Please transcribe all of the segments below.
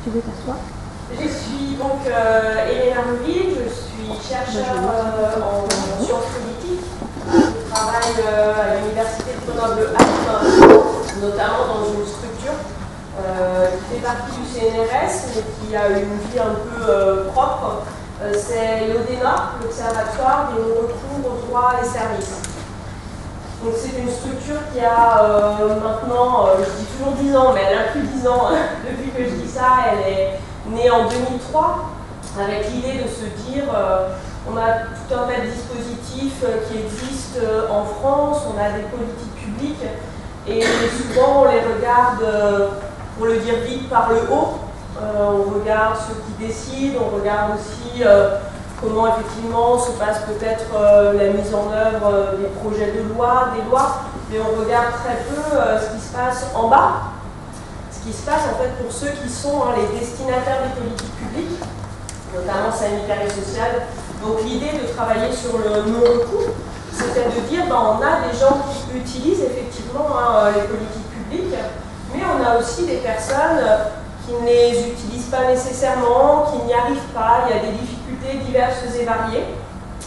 tu veux t'asseoir. Je suis donc Elena Reville, je suis chercheur en sciences politiques. Je travaille à l'université de Grenoble-Alpes, notamment dans une structure qui fait partie du CNRS, mais qui a une vie un peu propre. C'est l'ODENA, l'Observatoire des non-recours aux droits et services. Donc c'est une structure qui a maintenant, je dis toujours 10 ans, mais elle a plus 10 ans depuis que je dis ça. Elle est née en 2003 avec l'idée de se dire on a tout un tas de dispositifs qui existent en France, on a des politiques publiques et souvent on les regarde, pour le dire vite, par le haut. On regarde ceux qui décident, on regarde aussi comment effectivement se passe peut-être la mise en œuvre des projets de loi, des lois, mais on regarde très peu ce qui se passe en bas, ce qui se passe en fait pour ceux qui sont les destinataires des politiques publiques, notamment sanitaires et sociales. Donc l'idée de travailler sur le non-recours, c'était de dire on a des gens qui utilisent effectivement les politiques publiques, mais on a aussi des personnes qui ne les utilisent pas nécessairement, qui n'y arrivent pas. Il y a des difficultés diverses et variées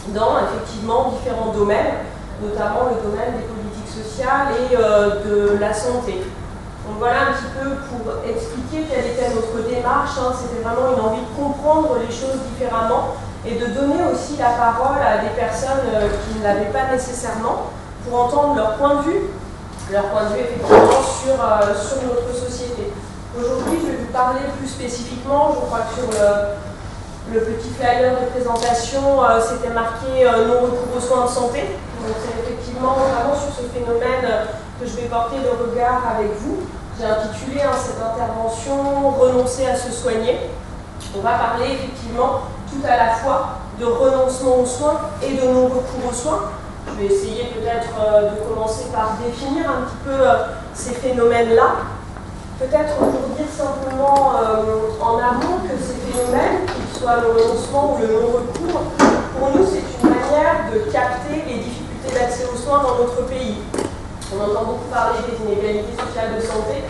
dans effectivement différents domaines, notamment le domaine des politiques sociales et de la santé. Donc voilà un petit peu pour expliquer quelle était notre démarche. C'était vraiment une envie de comprendre les choses différemment et de donner aussi la parole à des personnes qui ne l'avaient pas nécessairement pour entendre leur point de vue effectivement sur notre société. Aujourd'hui, je vais vous parler plus spécifiquement, je crois que sur le petit flyer de présentation, c'était marqué non-recours aux soins de santé. Donc c'est effectivement vraiment sur ce phénomène que je vais porter le regard avec vous. J'ai intitulé cette intervention « Renoncer à se soigner ». On va parler effectivement tout à la fois de renoncement aux soins et de non-recours aux soins. Je vais essayer peut-être de commencer par définir un petit peu ces phénomènes-là. Peut-être pour dire simplement en amont que ces phénomènes, qu'ils soient le renoncement ou le non-recours, pour nous c'est une manière de capter les difficultés d'accès aux soins dans notre pays. On entend beaucoup parler des inégalités sociales de santé.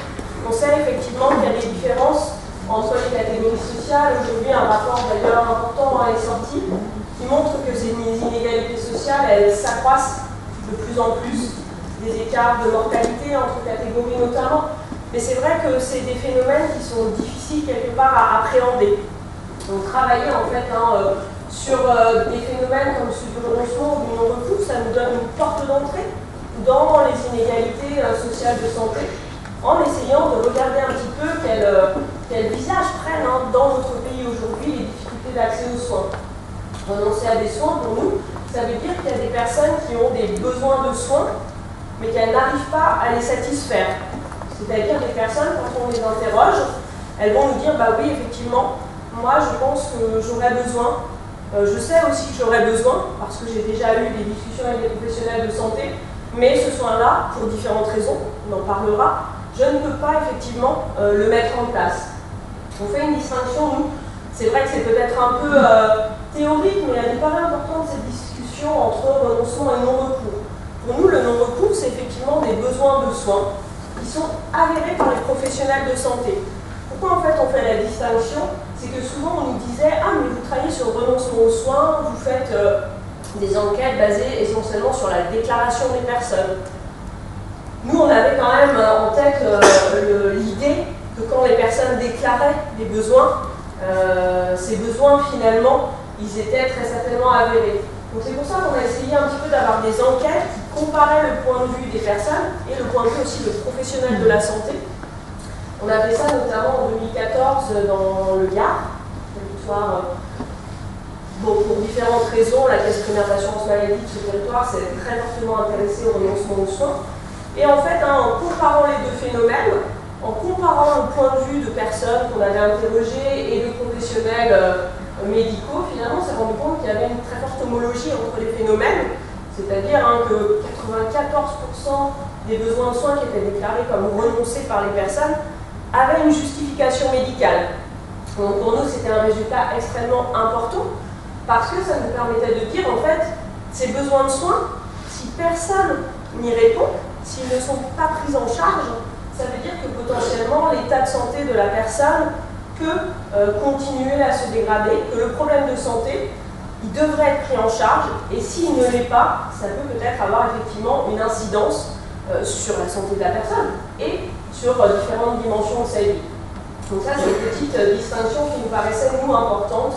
On sait effectivement qu'il y a des différences entre les catégories sociales. Aujourd'hui, un rapport d'ailleurs important est sorti qui montre que ces inégalités sociales, elles s'accroissent de plus en plus, des écarts de mortalité entre catégories notamment. Mais c'est vrai que c'est des phénomènes qui sont difficiles quelque part à appréhender. Donc travailler en fait sur des phénomènes comme celui du renoncement ou du non-recours, ça nous donne une porte d'entrée dans les inégalités sociales de santé, en essayant de regarder un petit peu quel visage prennent dans notre pays aujourd'hui les difficultés d'accès aux soins. Renoncer à des soins, pour nous, ça veut dire qu'il y a des personnes qui ont des besoins de soins, mais qu'elles n'arrivent pas à les satisfaire. C'est-à-dire des personnes, quand on les interroge, elles vont nous dire oui, effectivement, moi je pense que j'aurais besoin, je sais aussi que j'aurais besoin, parce que j'ai déjà eu des discussions avec des professionnels de santé, mais ce soin-là, pour différentes raisons, on en parlera, je ne peux pas effectivement le mettre en place. On fait une distinction, nous, c'est vrai que c'est peut-être un peu théorique, mais elle est pas importante cette discussion entre renoncement et non-recours. Pour nous, le non-recours, c'est effectivement des besoins de soins qui sont avérés par les professionnels de santé. Pourquoi en fait on fait la distinction? C'est que souvent on nous disait mais vous travaillez sur le renoncement aux soins, vous faites des enquêtes basées essentiellement sur la déclaration des personnes. Nous on avait quand même en tête l'idée que quand les personnes déclaraient des besoins, ces besoins finalement ils étaient très certainement avérés. Donc c'est pour ça qu'on a essayé un petit peu d'avoir des enquêtes qui comparaient le point de vue des personnes et le point de vue aussi de professionnels de la santé. On a fait ça notamment en 2014 dans le Gard, territoire, pour différentes raisons. La Caisse primaire d'assurance maladie de ce territoire s'est très fortement intéressée au renoncement aux soins. Et en fait, en comparant les deux phénomènes, en comparant le point de vue de personnes qu'on avait interrogées et de professionnels médicaux, finalement, on s'est rendu compte qu'il y avait une très forte homologie entre les phénomènes, c'est-à-dire que 94% des besoins de soins qui étaient déclarés comme renoncés par les personnes avaient une justification médicale. Donc pour nous, c'était un résultat extrêmement important parce que ça nous permettait de dire, en fait, ces besoins de soins, si personne n'y répond, s'ils ne sont pas pris en charge, ça veut dire que potentiellement l'état de santé de la personne que continuer à se dégrader, que le problème de santé, il devrait être pris en charge, et s'il ne l'est pas, ça peut peut-être avoir effectivement une incidence sur la santé de la personne et sur différentes dimensions de sa vie. Donc ça, c'est une petite distinction qui nous paraissait, nous, importante,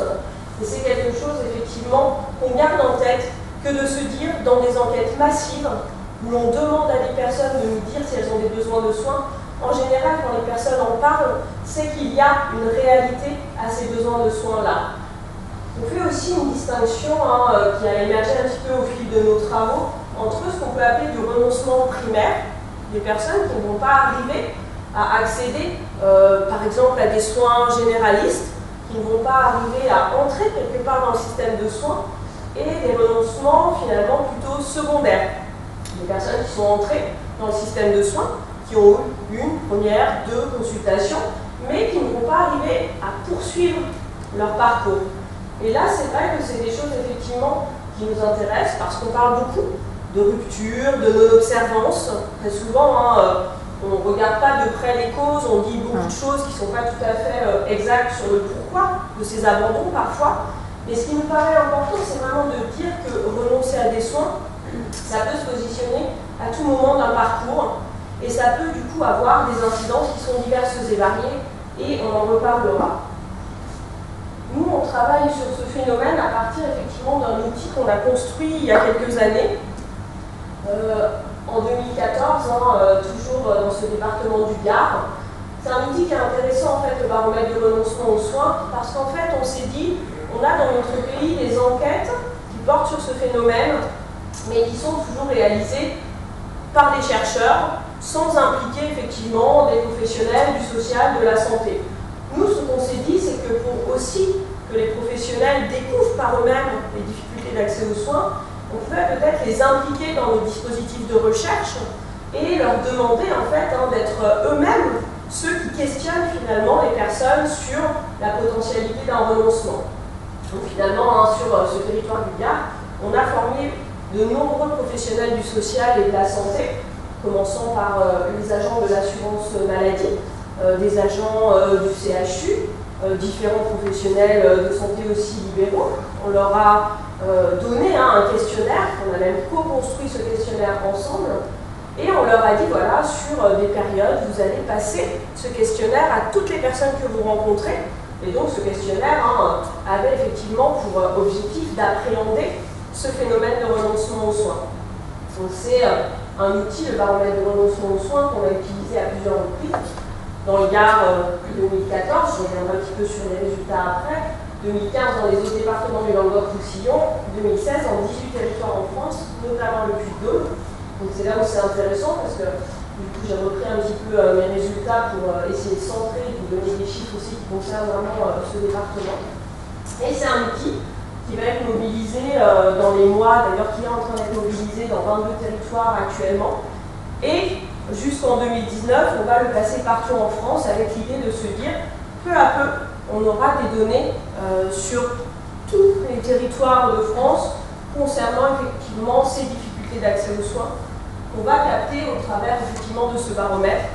et c'est quelque chose, effectivement, qu'on garde en tête, que de se dire, dans des enquêtes massives, où l'on demande à des personnes de nous dire si elles ont des besoins de soins, en général, quand les personnes en parlent, c'est qu'il y a une réalité à ces besoins de soins-là. On fait aussi une distinction qui a émergé un petit peu au fil de nos travaux entre ce qu'on peut appeler du renoncement primaire, des personnes qui ne vont pas arriver à accéder, par exemple, à des soins généralistes, qui ne vont pas arriver à entrer quelque part dans le système de soins, et des renoncements finalement plutôt secondaires. Des personnes qui sont entrées dans le système de soins, qui ont eu une, première, deux consultations, mais qui ne vont pas arriver à poursuivre leur parcours. Et là, c'est vrai que c'est des choses effectivement qui nous intéressent parce qu'on parle beaucoup de rupture, de non-observance. Très souvent, on ne regarde pas de près les causes, on dit beaucoup de choses qui ne sont pas tout à fait exactes sur le pourquoi de ces abandons parfois. Mais ce qui nous paraît important, c'est vraiment de dire que renoncer à des soins, ça peut se positionner à tout moment d'un parcours et ça peut du coup avoir des incidences qui sont diverses et variées et on en reparlera. Nous, on travaille sur ce phénomène à partir effectivement d'un outil qu'on a construit il y a quelques années, en 2014, toujours dans ce département du Gard. C'est un outil qui est intéressant, en fait, le baromètre de renoncement aux soins, parce qu'en fait, on s'est dit, on a dans notre pays des enquêtes qui portent sur ce phénomène, mais qui sont toujours réalisées par des chercheurs, sans impliquer effectivement des professionnels du social, de la santé. Nous, ce qu'on s'est dit, c'est que pour aussi que les professionnels découvrent par eux-mêmes les difficultés d'accès aux soins, on pouvait peut-être les impliquer dans nos dispositifs de recherche et leur demander en fait d'être eux-mêmes ceux qui questionnent finalement les personnes sur la potentialité d'un renoncement. Donc finalement, sur ce territoire du Gard, on a formé de nombreux professionnels du social et de la santé, commençant par les agents de l'assurance maladie, des agents du CHU, différents professionnels de santé aussi libéraux. On leur a donné un questionnaire, on a même co-construit ce questionnaire ensemble, et on leur a dit, voilà, sur des périodes, vous allez passer ce questionnaire à toutes les personnes que vous rencontrez, et donc ce questionnaire avait effectivement pour objectif d'appréhender ce phénomène de renoncement aux soins. Donc c'est un outil, le baromètre de renoncement aux soins, qu'on a utilisé à plusieurs reprises. Dans le Gard 2014, je reviendrai un petit peu sur les résultats après, 2015 dans les autres départements du Languedoc-Roussillon, 2016 dans 18 territoires en France, notamment le Puy-de-Dôme. Donc c'est là où c'est intéressant parce que du coup j'ai repris un petit peu mes résultats pour essayer de centrer et de vous donner des chiffres aussi qui concernent vraiment ce département. Et c'est un outil qui va être mobilisé dans les mois, d'ailleurs qui est en train d'être mobilisé dans 22 territoires actuellement. Et jusqu'en 2019, on va le passer partout en France avec l'idée de se dire, peu à peu, on aura des données sur tous les territoires de France concernant effectivement ces difficultés d'accès aux soins qu'on va capter au travers effectivement de ce baromètre.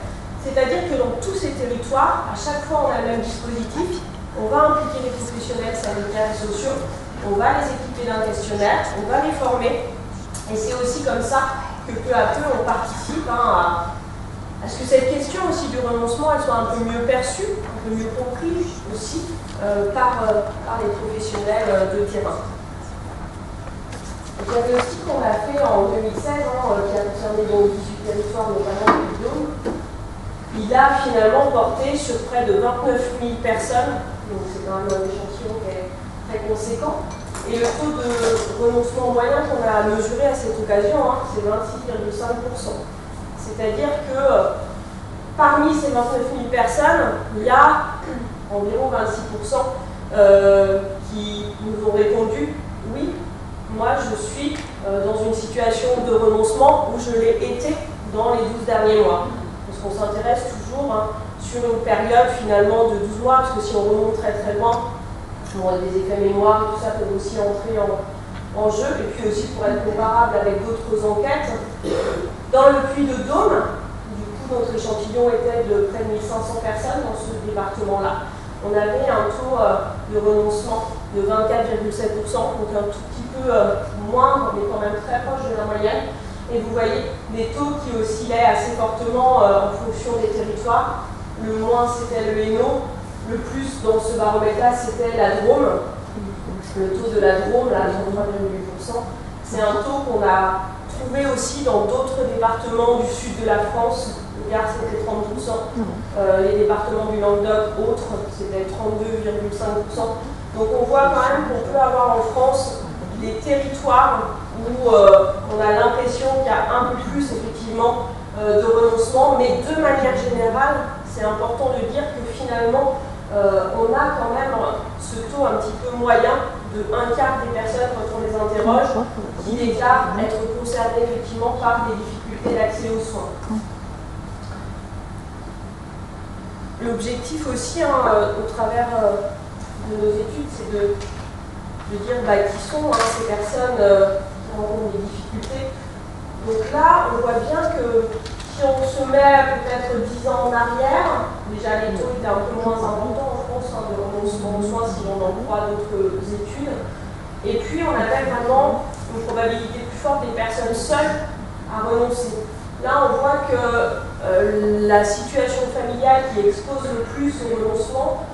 C'est-à-dire que dans tous ces territoires, à chaque fois on a le même dispositif, on va impliquer les professionnels sanitaires et sociaux, on va les équiper d'un questionnaire, on va les former, et c'est aussi comme ça que peu à peu on participe à ce que cette question aussi du renoncement elle soit un peu mieux perçue, un peu mieux comprise aussi par les professionnels de terrain. Le diagnostic qu'on a fait en 2016, qui a concerné donc 18 territoires, notamment le Puy-de-Dôme, il a finalement porté sur près de 29 000 personnes, donc c'est quand même un échantillon qui est très conséquent. Et le taux de renoncement moyen qu'on a mesuré à cette occasion, c'est 26,5%. C'est-à-dire que parmi ces 29 000 personnes, il y a environ 26% qui nous ont répondu « Oui, moi je suis dans une situation de renoncement où je l'ai été dans les 12 derniers mois ». Parce qu'on s'intéresse toujours sur une période finalement de 12 mois, parce que si on remonte très très loin, des effets mémoire et tout ça peuvent aussi entrer en jeu, et puis aussi pour être comparable avec d'autres enquêtes. Dans le Puy-de-Dôme, du coup notre échantillon était de près de 1500 personnes dans ce département-là. on avait un taux de renoncement de 24,7%, donc un tout petit peu moindre, mais quand même très proche de la moyenne. Et vous voyez des taux qui oscillaient assez fortement en fonction des territoires. Le moins, c'était le Hainaut. Le plus dans ce baromètre-là, c'était la Drôme. Le taux de la Drôme, là, 33,8%. C'est un taux qu'on a trouvé aussi dans d'autres départements du sud de la France. Le Gard, c'était 30%. Les départements du Languedoc, autres, c'était 32,5%. Donc on voit quand même qu'on peut avoir en France des territoires où on a l'impression qu'il y a un peu plus effectivement de renoncement, mais de manière générale, c'est important de dire que finalement, on a quand même ce taux un petit peu moyen de un quart des personnes, quand on les interroge, qui déclarent être concernées effectivement par des difficultés d'accès aux soins. L'objectif aussi, au travers de nos études, c'est de dire qui sont ces personnes qui rencontrent des difficultés. Donc là, on voit bien que si on se met peut-être 10 ans en arrière, déjà les taux étaient un peu moins importants en France de renoncement aux soins si on en croit d'autres études. Et puis on avait vraiment une probabilité plus forte des personnes seules à renoncer. Là, on voit que la situation familiale qui expose le plus au renoncement,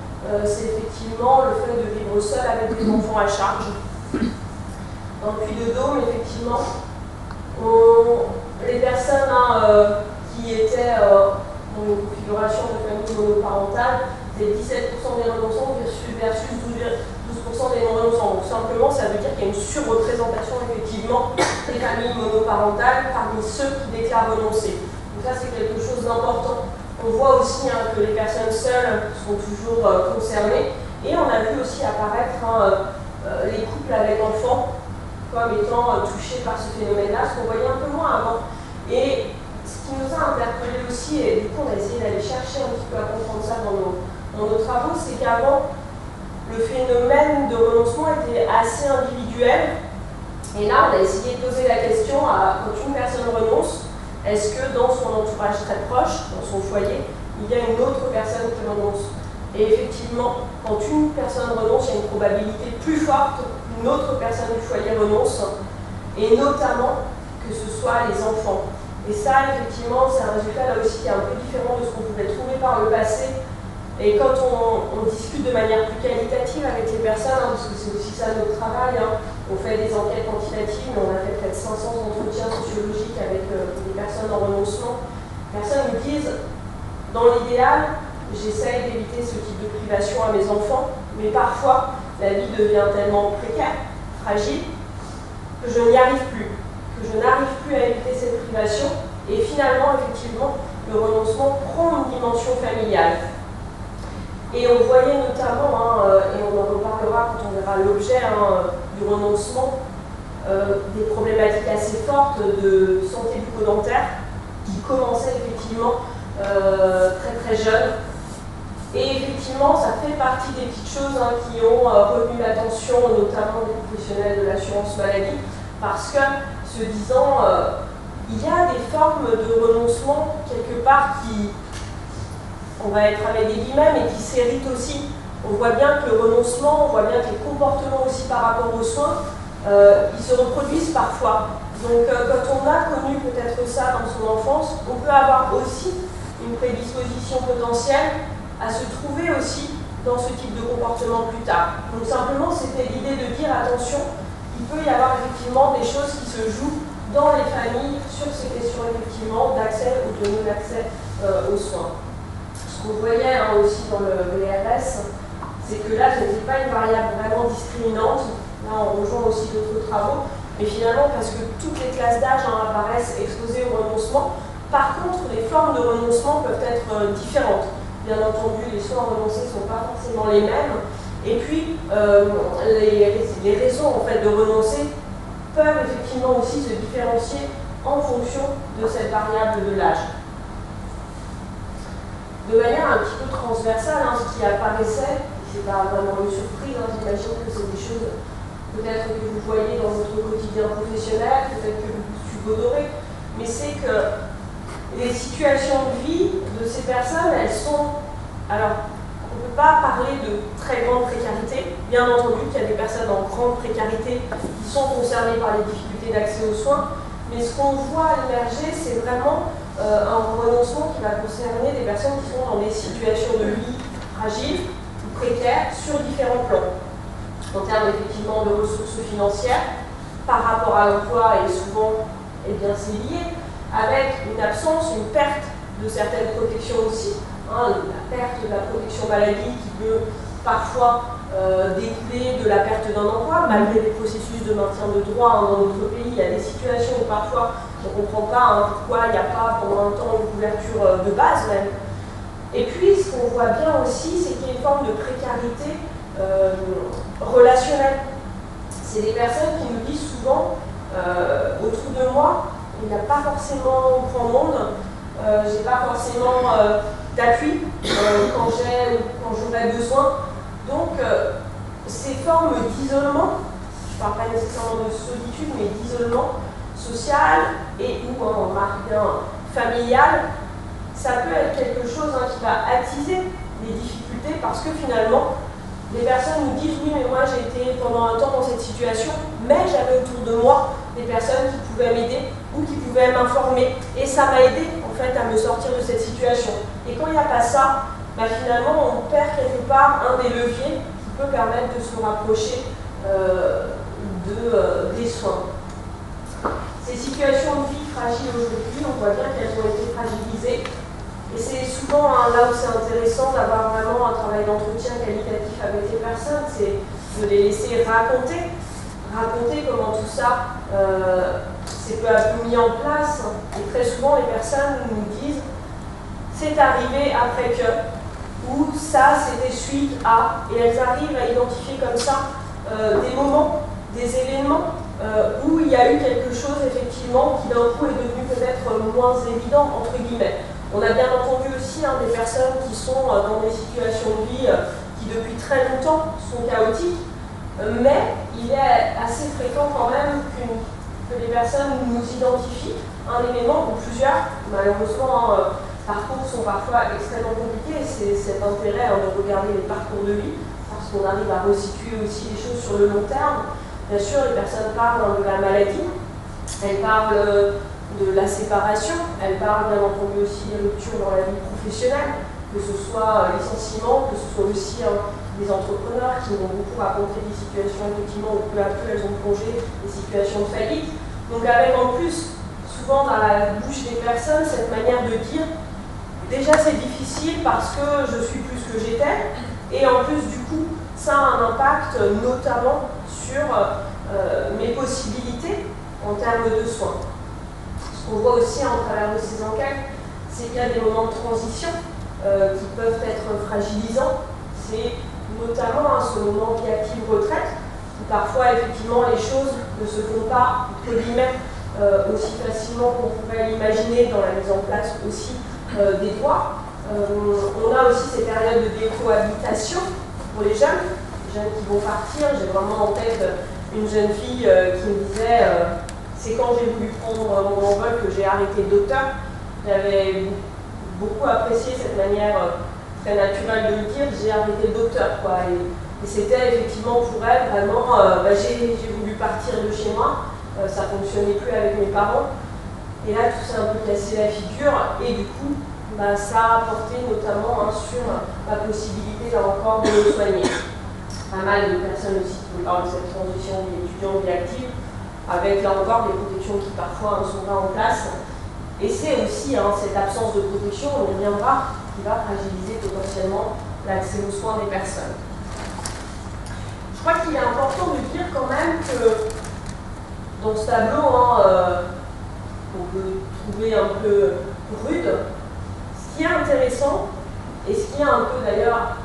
c'est effectivement le fait de vivre seul avec des enfants à charge. Dans le Puy-de-Dôme, effectivement, les personnes qui étaient dans une configuration de famille monoparentale, c'est 17% des renonçants versus 12% des non-renonçants. Donc simplement, ça veut dire qu'il y a une surreprésentation effectivement des familles monoparentales parmi ceux qui déclarent renoncer. Donc ça, c'est quelque chose d'important. On voit aussi que les personnes seules sont toujours concernées. Et on a vu aussi apparaître les couples avec enfants comme étant touchés par ce phénomène-là, ce qu'on voyait un peu moins avant. Et ce qui nous a interpellés aussi, et du coup on a essayé d'aller chercher un petit peu à comprendre ça dans nos travaux, c'est qu'avant, le phénomène de renoncement était assez individuel. Et là, on a essayé de poser la question à quand une personne renonce, est-ce que dans son entourage très proche, dans son foyer, il y a une autre personne qui renonce? Et effectivement, quand une personne renonce, il y a une probabilité plus forte qu'une autre personne du foyer renonce, et notamment que ce soit les enfants. Et ça, effectivement, c'est un résultat là aussi qui est un peu différent de ce qu'on pouvait trouver par le passé. Et quand on discute de manière plus qualitative avec les personnes, parce que c'est aussi ça notre travail, on fait des enquêtes quantitatives, mais on a fait près de 500 entretiens sociologiques avec des personnes en renoncement. Les personnes nous disent, dans l'idéal, j'essaye d'éviter ce type de privation à mes enfants, mais parfois, la vie devient tellement précaire, fragile, que je n'y arrive plus, que je n'arrive plus à éviter cette privation, et finalement, effectivement, le renoncement prend une dimension familiale. Et on voyait notamment, et on en reparlera quand on verra l'objet du renoncement, des problématiques assez fortes de santé bucco-dentaire qui commençaient effectivement très très jeunes. Et effectivement, ça fait partie des petites choses qui ont retenu l'attention, notamment des professionnels de l'assurance maladie, parce que, se disant, il y a des formes de renoncement quelque part qui, on va être avec des guillemets, mais qui s'héritent aussi. On voit bien que le renoncement, on voit bien que les comportements aussi par rapport aux soins, ils se reproduisent parfois. Donc quand on a connu peut-être ça dans son enfance, on peut avoir aussi une prédisposition potentielle à se trouver aussi dans ce type de comportement plus tard. Donc simplement, c'était l'idée de dire, attention, il peut y avoir effectivement des choses qui se jouent dans les familles sur ces questions effectivement d'accès ou de non-accès aux soins. Ce qu'on voyait aussi dans le VRS, c'est que là, ce n'était pas une variable vraiment discriminante. Là, on rejoint aussi d'autres travaux, mais finalement, parce que toutes les classes d'âge apparaissent exposées au renoncement. Par contre, les formes de renoncement peuvent être différentes. Bien entendu, les soins renoncés ne sont pas forcément les mêmes. Et puis, les raisons en fait, de renoncer peuvent effectivement aussi se différencier en fonction de cette variable de l'âge. De manière un petit peu transversale, ce qui apparaissait, c'est pas vraiment une surprise, j'imagine que c'est des choses peut-être que vous voyez dans votre quotidien professionnel, peut-être que vous subodorez, mais c'est que les situations de vie de ces personnes, elles sont, alors, on ne peut pas parler de très grande précarité. Bien entendu qu'il y a des personnes en grande précarité qui sont concernées par les difficultés d'accès aux soins, mais ce qu'on voit émerger, c'est vraiment un renoncement qui va concerner des personnes qui sont dans des situations de vie fragiles ou précaires sur différents plans. En termes effectivement de ressources financières, par rapport à l'emploi, et souvent eh bien, c'est lié, avec une absence, une perte de certaines protections aussi, hein, la perte de la protection maladie qui peut parfois découler de la perte d'un emploi, malgré des processus de maintien de droit hein, dans notre pays. Il y a des situations où parfois on ne comprend pas hein, pourquoi il n'y a pas pendant un temps une couverture de base même. Et puis ce qu'on voit bien aussi, c'est qu'il y a une forme de précarité relationnelle. C'est des personnes qui nous disent souvent autour de moi, il n'y a pas forcément grand monde, j'ai pas forcément d'appui quand j'aurais besoin. Donc ces formes d'isolement, je ne parle pas nécessairement de solitude, mais d'isolement social et ou en marque bien familial, ça peut être quelque chose hein, qui va attiser les difficultés parce que finalement, les personnes nous disent oui mais moi j'ai été pendant un temps dans cette situation, mais j'avais autour de moi des personnes qui pouvaient m'aider ou qui pouvaient m'informer et ça m'a aidé en fait à me sortir de cette situation. Et quand il n'y a pas ça, bah, finalement on perd quelque part un des leviers qui peut permettre de se rapprocher des soins. Ces situations de vie fragiles aujourd'hui, on voit bien qu'elles ont été fragilisées. Et c'est souvent hein, là où c'est intéressant d'avoir vraiment un travail d'entretien qualitatif avec les personnes, c'est de les laisser raconter comment tout ça s'est peu à peu mis en place. Et très souvent, les personnes nous disent c'est arrivé après que, ou ça c'était suite à, et elles arrivent à identifier comme ça des moments, des événements où il y a eu quelque chose effectivement qui d'un coup est devenu peut-être moins évident entre guillemets. On a bien entendu aussi hein, des personnes qui sont dans des situations de vie qui depuis très longtemps sont chaotiques, mais il est assez fréquent quand même que les personnes nous identifient un élément ou plusieurs. Malheureusement, parcours sont parfois extrêmement compliqués, c'est cet intérêt hein, de regarder les parcours de vie, parce qu'on arrive à resituer aussi les choses sur le long terme. Bien sûr, les personnes parlent hein, de la maladie, elles parlent de la séparation, elles parlent bien entendu aussi des ruptures dans la vie professionnelle, que ce soit licenciement, que ce soit aussi des entrepreneurs qui vont beaucoup raconter des situations effectivement où peu à peu elles ont plongé des situations de faillite. Donc avec en plus, souvent dans la bouche des personnes, cette manière de dire déjà c'est difficile parce que je suis plus que j'étais, et en plus du coup ça a un impact notamment sur mes possibilités en termes de soins. Ce qu'on voit aussi en travers de ces enquêtes, c'est qu'il y a des moments de transition qui peuvent être fragilisants. C'est notamment ce moment vie active retraite, où parfois effectivement les choses ne se font pas, entre guillemets, aussi facilement qu'on pourrait l'imaginer dans la mise en place aussi des droits. On a aussi ces périodes de décohabitation pour les jeunes qui vont partir. J'ai vraiment en tête une jeune fille qui me disait c'est quand j'ai voulu prendre mon envol que j'ai arrêté le docteur. J'avais beaucoup apprécié cette manière très naturelle de le dire, j'ai arrêté le docteur. Quoi. Et c'était effectivement pour elle vraiment, j'ai voulu partir de chez moi, ça ne fonctionnait plus avec mes parents. Et là, tout s'est un peu cassé la figure et du coup, ça a apporté notamment sur la possibilité là encore de me soigner. Pas mal de personnes aussi qui me parlent de cette transition vie étudiante, vie active, avec là encore des protections qui parfois ne sont pas en place. Et c'est aussi cette absence de protection, on y reviendra, qui va fragiliser potentiellement l'accès aux soins des personnes. Je crois qu'il est important de dire quand même que dans ce tableau, qu'on peut trouver un peu rude, ce qui est intéressant, et ce qui est un peu d'ailleurs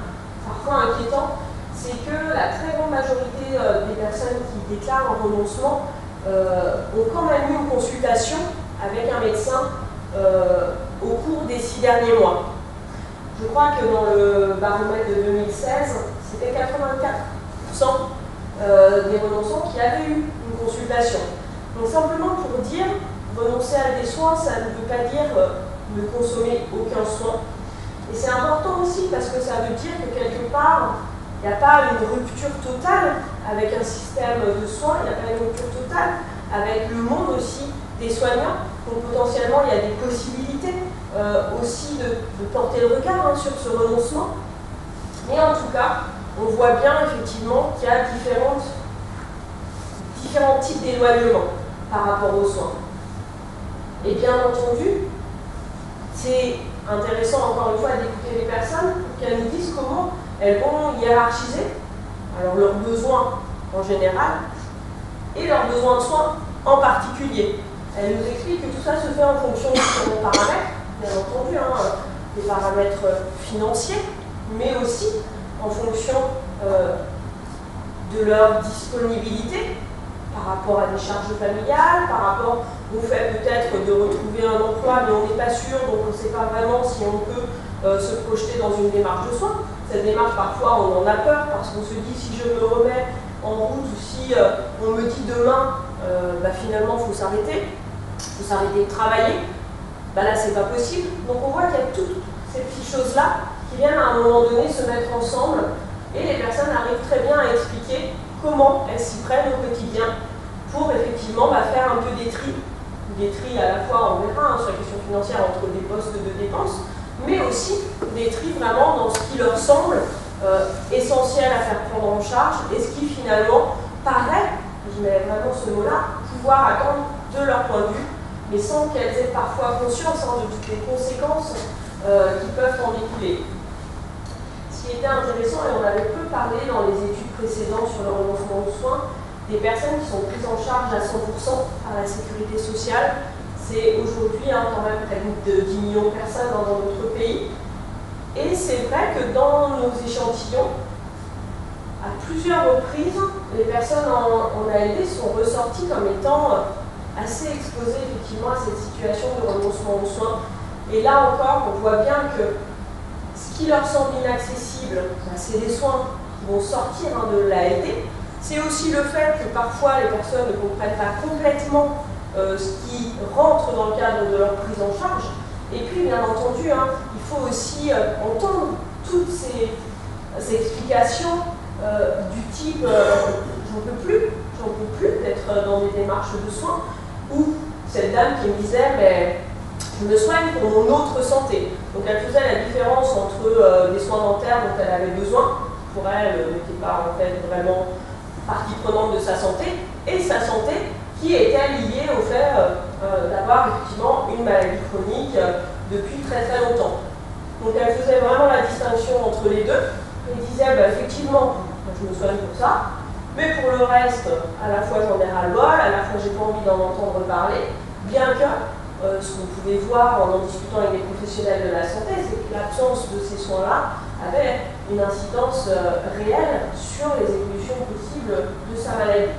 parfois inquiétant, c'est que la très grande majorité des personnes qui déclarent un renoncement ont quand même eu une consultation avec un médecin au cours des 6 derniers mois. Je crois que dans le baromètre de 2016, c'était 84% des renonçants qui avaient eu une consultation. Donc simplement pour dire, renoncer à des soins, ça ne veut pas dire ne consommer aucun soin. Et c'est important aussi parce que ça veut dire que quelque part, il n'y a pas une rupture totale avec un système de soins, il n'y a pas une rupture totale avec le monde aussi des soignants. Donc potentiellement, il y a des possibilités aussi de porter le regard sur ce renoncement. Mais en tout cas, on voit bien effectivement qu'il y a différents types d'éloignement par rapport aux soins. Et bien entendu, c'est intéressant encore une fois d'écouter les personnes pour qu'elles nous disent comment elles vont hiérarchiser alors leurs besoins en général et leurs besoins de soins en particulier. Elles nous expliquent que tout ça se fait en fonction de différents paramètres, bien entendu, des paramètres financiers, mais aussi en fonction de leur disponibilité par rapport à des charges familiales, par rapport au fait peut-être de retrouver un emploi, mais on n'est pas sûr, donc on ne sait pas vraiment si on peut se projeter dans une démarche de soins. Cette démarche, parfois, on en a peur parce qu'on se dit si je me remets en route ou si on me dit demain, finalement, il faut s'arrêter de travailler, là, c'est pas possible. Donc on voit qu'il y a toutes ces petites choses-là qui viennent à un moment donné se mettre ensemble et les personnes arrivent très bien à expliquer comment elles s'y prennent au quotidien pour effectivement faire un peu des tris à la fois, on verra sur la question financière entre des postes de dépenses, mais aussi des tris vraiment dans ce qui leur semble essentiel à faire prendre en charge et ce qui finalement paraît, je mets vraiment ce mot-là, pouvoir attendre de leur point de vue, mais sans qu'elles aient parfois conscience de toutes les conséquences qui peuvent en découler. Ce qui était intéressant, et on avait peu parlé dans les études précédentes sur le renoncement aux soins, des personnes qui sont prises en charge à 100% par la sécurité sociale. C'est aujourd'hui quand même près de 10 millions de personnes dans notre pays. Et c'est vrai que dans nos échantillons, à plusieurs reprises, les personnes en ALD sont ressorties comme étant assez exposées effectivement à cette situation de renoncement aux soins. Et là encore, on voit bien que ce qui leur semble inaccessible, c'est des soins qui vont sortir de l'ALD. C'est aussi le fait que parfois les personnes ne comprennent pas complètement ce qui rentre dans le cadre de leur prise en charge. Et puis, bien entendu, il faut aussi entendre toutes ces explications du type j'en peux plus d'être dans des démarches de soins, ou cette dame qui me disait mais je me soigne pour mon autre santé. Donc elle faisait la différence entre des soins dentaires dont elle avait besoin, pour elle n'était pas en fait vraiment partie prenante de sa santé, et sa santé qui était liée au fait d'avoir effectivement une maladie chronique depuis très très longtemps. Donc elle faisait vraiment la distinction entre les deux, elle disait effectivement je me soigne pour ça, mais pour le reste, à la fois j'en ai ras-le-bol, à la fois j'ai pas envie d'en entendre parler, bien que ce qu'on pouvait voir en discutant avec des professionnels de la santé, c'est que l'absence de ces soins-là avait une incidence réelle sur les évolutions possibles de sa maladie.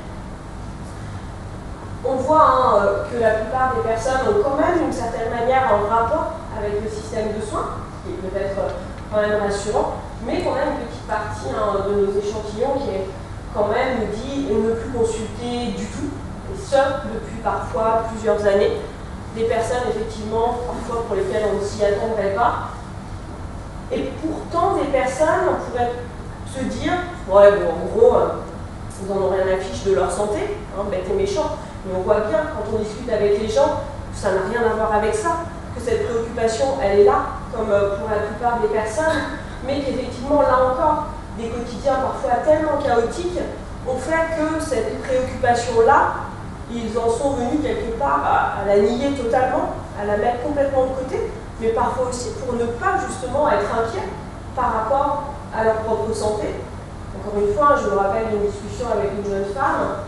On voit que la plupart des personnes ont quand même d'une certaine manière un rapport avec le système de soins, qui est peut-être quand même rassurant, mais qu'on a une petite partie de nos échantillons qui est quand même dit ne plus consulter du tout, et ce depuis parfois plusieurs années. Des personnes effectivement parfois pour lesquelles on ne s'y attendrait pas. Et pourtant des personnes, on pourrait se dire, ouais bon en gros, ils n'en ont rien à fiche de leur santé, bête et méchant, mais on voit bien quand on discute avec les gens, que ça n'a rien à voir avec ça, que cette préoccupation elle est là, comme pour la plupart des personnes, mais qu'effectivement là encore, des quotidiens parfois tellement chaotiques ont fait que cette préoccupation-là, ils en sont venus quelque part à la nier totalement, à la mettre complètement de côté, mais parfois aussi pour ne pas justement être inquiets par rapport à leur propre santé. Encore une fois, je me rappelle d'une discussion avec une jeune femme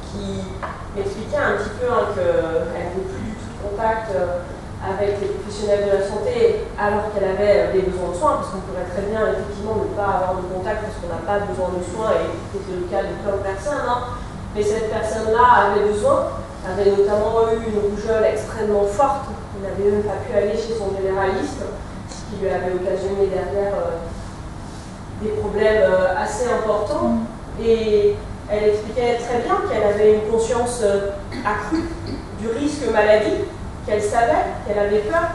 qui m'expliquait un petit peu qu'elle n'avait plus du tout de contact avec les professionnels de la santé alors qu'elle avait des besoins de soins, parce qu'on pourrait très bien effectivement ne pas avoir de contact parce qu'on n'a pas besoin de soins, et c'est le cas de plein de personnes. Mais cette personne-là avait notamment eu une rougeole extrêmement forte, il n'avait même pas pu aller chez son généraliste, ce qui lui avait occasionné derrière des problèmes assez importants. Et elle expliquait très bien qu'elle avait une conscience accrue du risque maladie, qu'elle savait, qu'elle avait peur,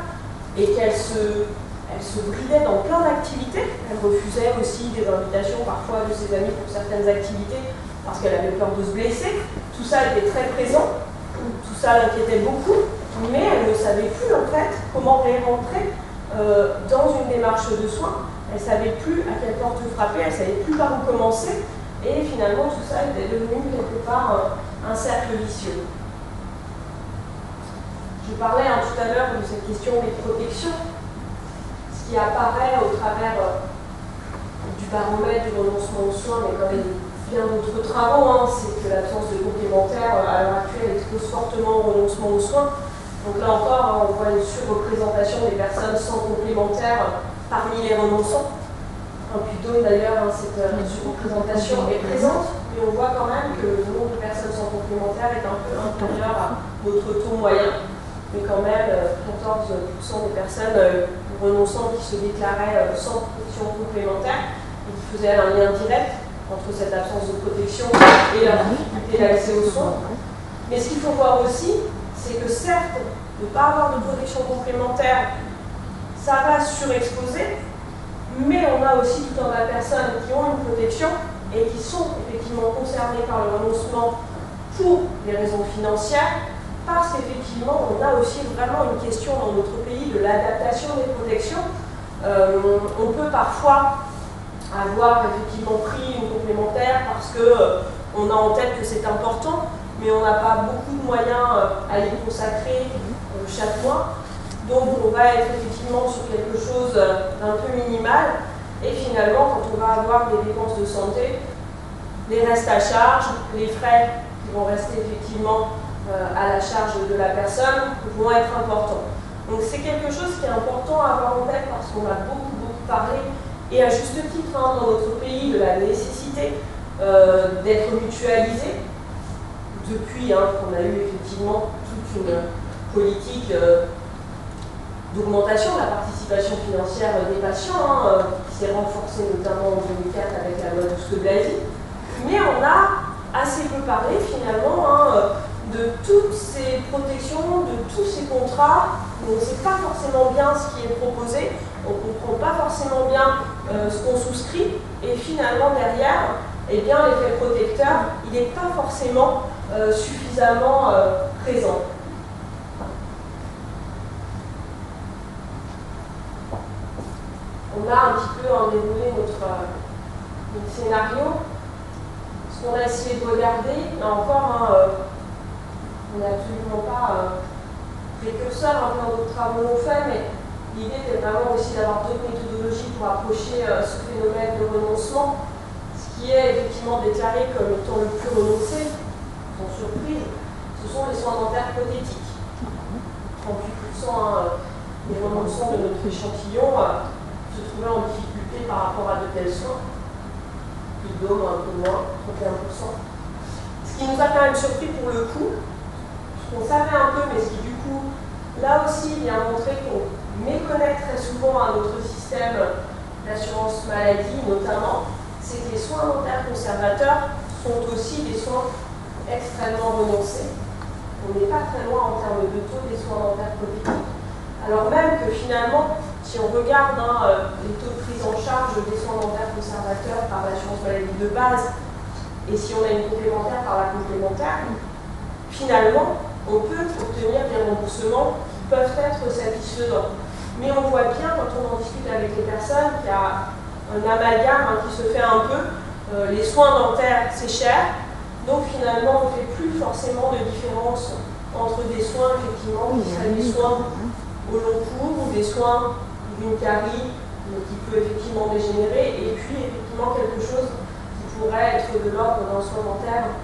et qu'elle se bridait dans plein d'activités d'activité. Elle refusait aussi des invitations parfois de ses amis pour certaines activités parce qu'elle avait peur de se blesser. Tout ça était très présent, tout ça l'inquiétait beaucoup, mais elle ne savait plus en fait comment réentrer dans une démarche de soins. Elle ne savait plus à quelle porte frapper, elle ne savait plus par où commencer, et finalement tout ça était devenu quelque part un cercle vicieux. Je parlais tout à l'heure de cette question des protections. Ce qui apparaît au travers du baromètre du renoncement aux soins, mais quand même bien d'autres travaux, c'est que l'absence de complémentaire à l'heure actuelle expose fortement au renoncement aux soins. Donc là encore, on voit une surreprésentation des personnes sans complémentaire parmi les renonçants. En Puy-de-Dôme d'ailleurs, cette surreprésentation est présente, mais on voit quand même que le nombre de personnes sans complémentaire est un peu inférieur à notre taux moyen. Mais quand même, 14% des personnes renonçantes qui se déclaraient sans protection complémentaire, et qui faisaient un lien direct entre cette absence de protection et leur difficulté d'accès aux soins. Mais ce qu'il faut voir aussi, c'est que certes, ne pas avoir de protection complémentaire, ça va surexposer, mais on a aussi tout un tas de personnes qui ont une protection et qui sont effectivement concernées par le renoncement pour des raisons financières, parce qu'effectivement, on a aussi vraiment une question dans notre pays de l'adaptation des protections. On peut parfois avoir effectivement pris une complémentaire parce qu'on a en tête que c'est important, mais on n'a pas beaucoup de moyens à y consacrer chaque mois. Donc on va être effectivement sur quelque chose d'un peu minimal, et finalement quand on va avoir des dépenses de santé, les restes à charge, les frais qui vont rester effectivement à la charge de la personne vont être importants. Donc c'est quelque chose qui est important à avoir en tête parce qu'on a beaucoup parlé, et à juste titre dans notre pays, de la nécessité d'être mutualisé depuis qu'on a eu effectivement toute une politique d'augmentation de la participation financière des patients, qui s'est renforcée notamment en 2004 avec la loi Bousque-Blazy. Mais on a assez peu parlé finalement de toutes ces protections, de tous ces contrats. On ne sait pas forcément bien ce qui est proposé, on ne comprend pas forcément bien ce qu'on souscrit, et finalement derrière, eh bien, l'effet protecteur, il n'est pas forcément suffisamment présent. On a un petit peu déroulé notre scénario. Ce qu'on a essayé de regarder, là encore, on n'est absolument pas précurseur, plein d'autres travaux l'ont fait, mais l'idée était vraiment aussi d'avoir d'autres méthodologies pour approcher ce phénomène de renoncement. Ce qui est effectivement déclaré comme étant le plus renoncé, sans surprise, ce sont les soins dentaires prothétiques. 38% des renonçants de notre échantillon se trouvaient en difficulté par rapport à de tels soins. Puy-de-Dôme, un peu moins, 31%. Ce qui nous a quand même surpris pour le coup, on savait un peu, mais ce qui du coup, là aussi, vient montrer qu'on méconnaît très souvent notre système d'assurance maladie, notamment, c'est que les soins dentaires conservateurs sont aussi des soins extrêmement renoncés. On n'est pas très loin en termes de taux des soins dentaires prothétiques. Alors même que finalement, si on regarde les taux de prise en charge des soins dentaires conservateurs par l'assurance maladie de base, et si on a une complémentaire par la complémentaire, finalement, on peut obtenir des remboursements qui peuvent être satisfaisants. Mais on voit bien, quand on en discute avec les personnes, qu'il y a un amalgame qui se fait un peu. Les soins dentaires, c'est cher. Donc finalement, on ne fait plus forcément de différence entre des soins, effectivement, qui seraient des soins au long cours ou des soins d'une carie qui peut effectivement dégénérer, et puis effectivement quelque chose qui pourrait être de l'ordre d'un soin dentaire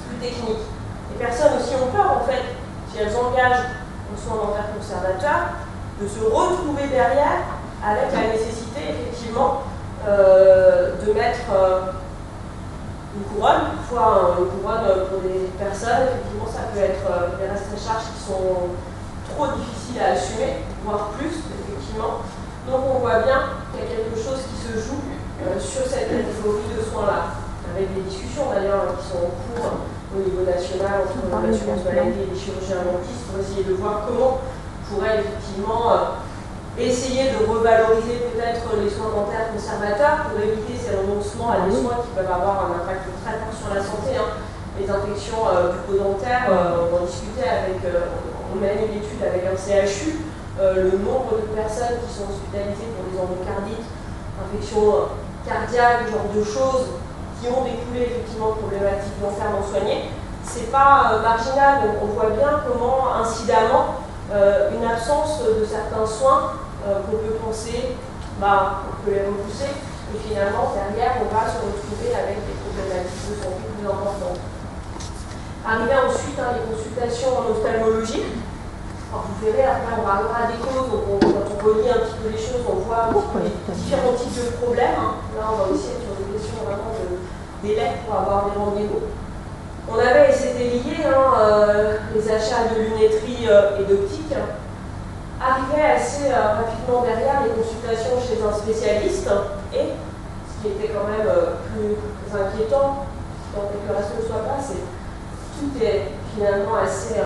plus technique. Les personnes aussi ont peur, en fait, si elles engagent un soin dentaire conservateur, de se retrouver derrière avec la nécessité, effectivement, de mettre une couronne. Parfois, une couronne pour des personnes, effectivement, ça peut être des restes à charge qui sont trop difficiles à assumer, voire plus, effectivement. Donc, on voit bien qu'il y a quelque chose qui se joue sur cette catégorie de soins-là, avec des discussions d'ailleurs qui sont en cours au niveau national entre l'assurance maladie et les chirurgiens dentistes pour essayer de voir comment on pourrait effectivement essayer de revaloriser peut-être les soins consommateurs pour éviter ces renoncements à des soins qui peuvent avoir un impact très fort sur la santé. Les infections bucco-dentaires, on en discutait avec, on a une étude avec un CHU, le nombre de personnes qui sont hospitalisées pour des endocardites, infections cardiaques, ce genre de choses qui ont découlé effectivement de problématiques dentaires non soignées, c'est pas marginal. Donc on voit bien comment incidemment une absence de certains soins qu'on peut penser, on peut les repousser, et finalement derrière on va se retrouver avec des problématiques de santé plus importantes. Arrivé ensuite les consultations en ophtalmologie. Alors vous verrez, après on parlera des causes, donc quand on relit un petit peu les choses, on voit un petit peu les différents types de problèmes. Là on va aussi être sur des questions vraiment de délai pour avoir des rendez-vous. On avait, et c'était lié, les achats de lunetterie et d'optique. Arrivaient assez rapidement derrière les consultations chez un spécialiste, et ce qui était quand même plus inquiétant, tant que le reste ne soit pas, c'est tout est finalement assez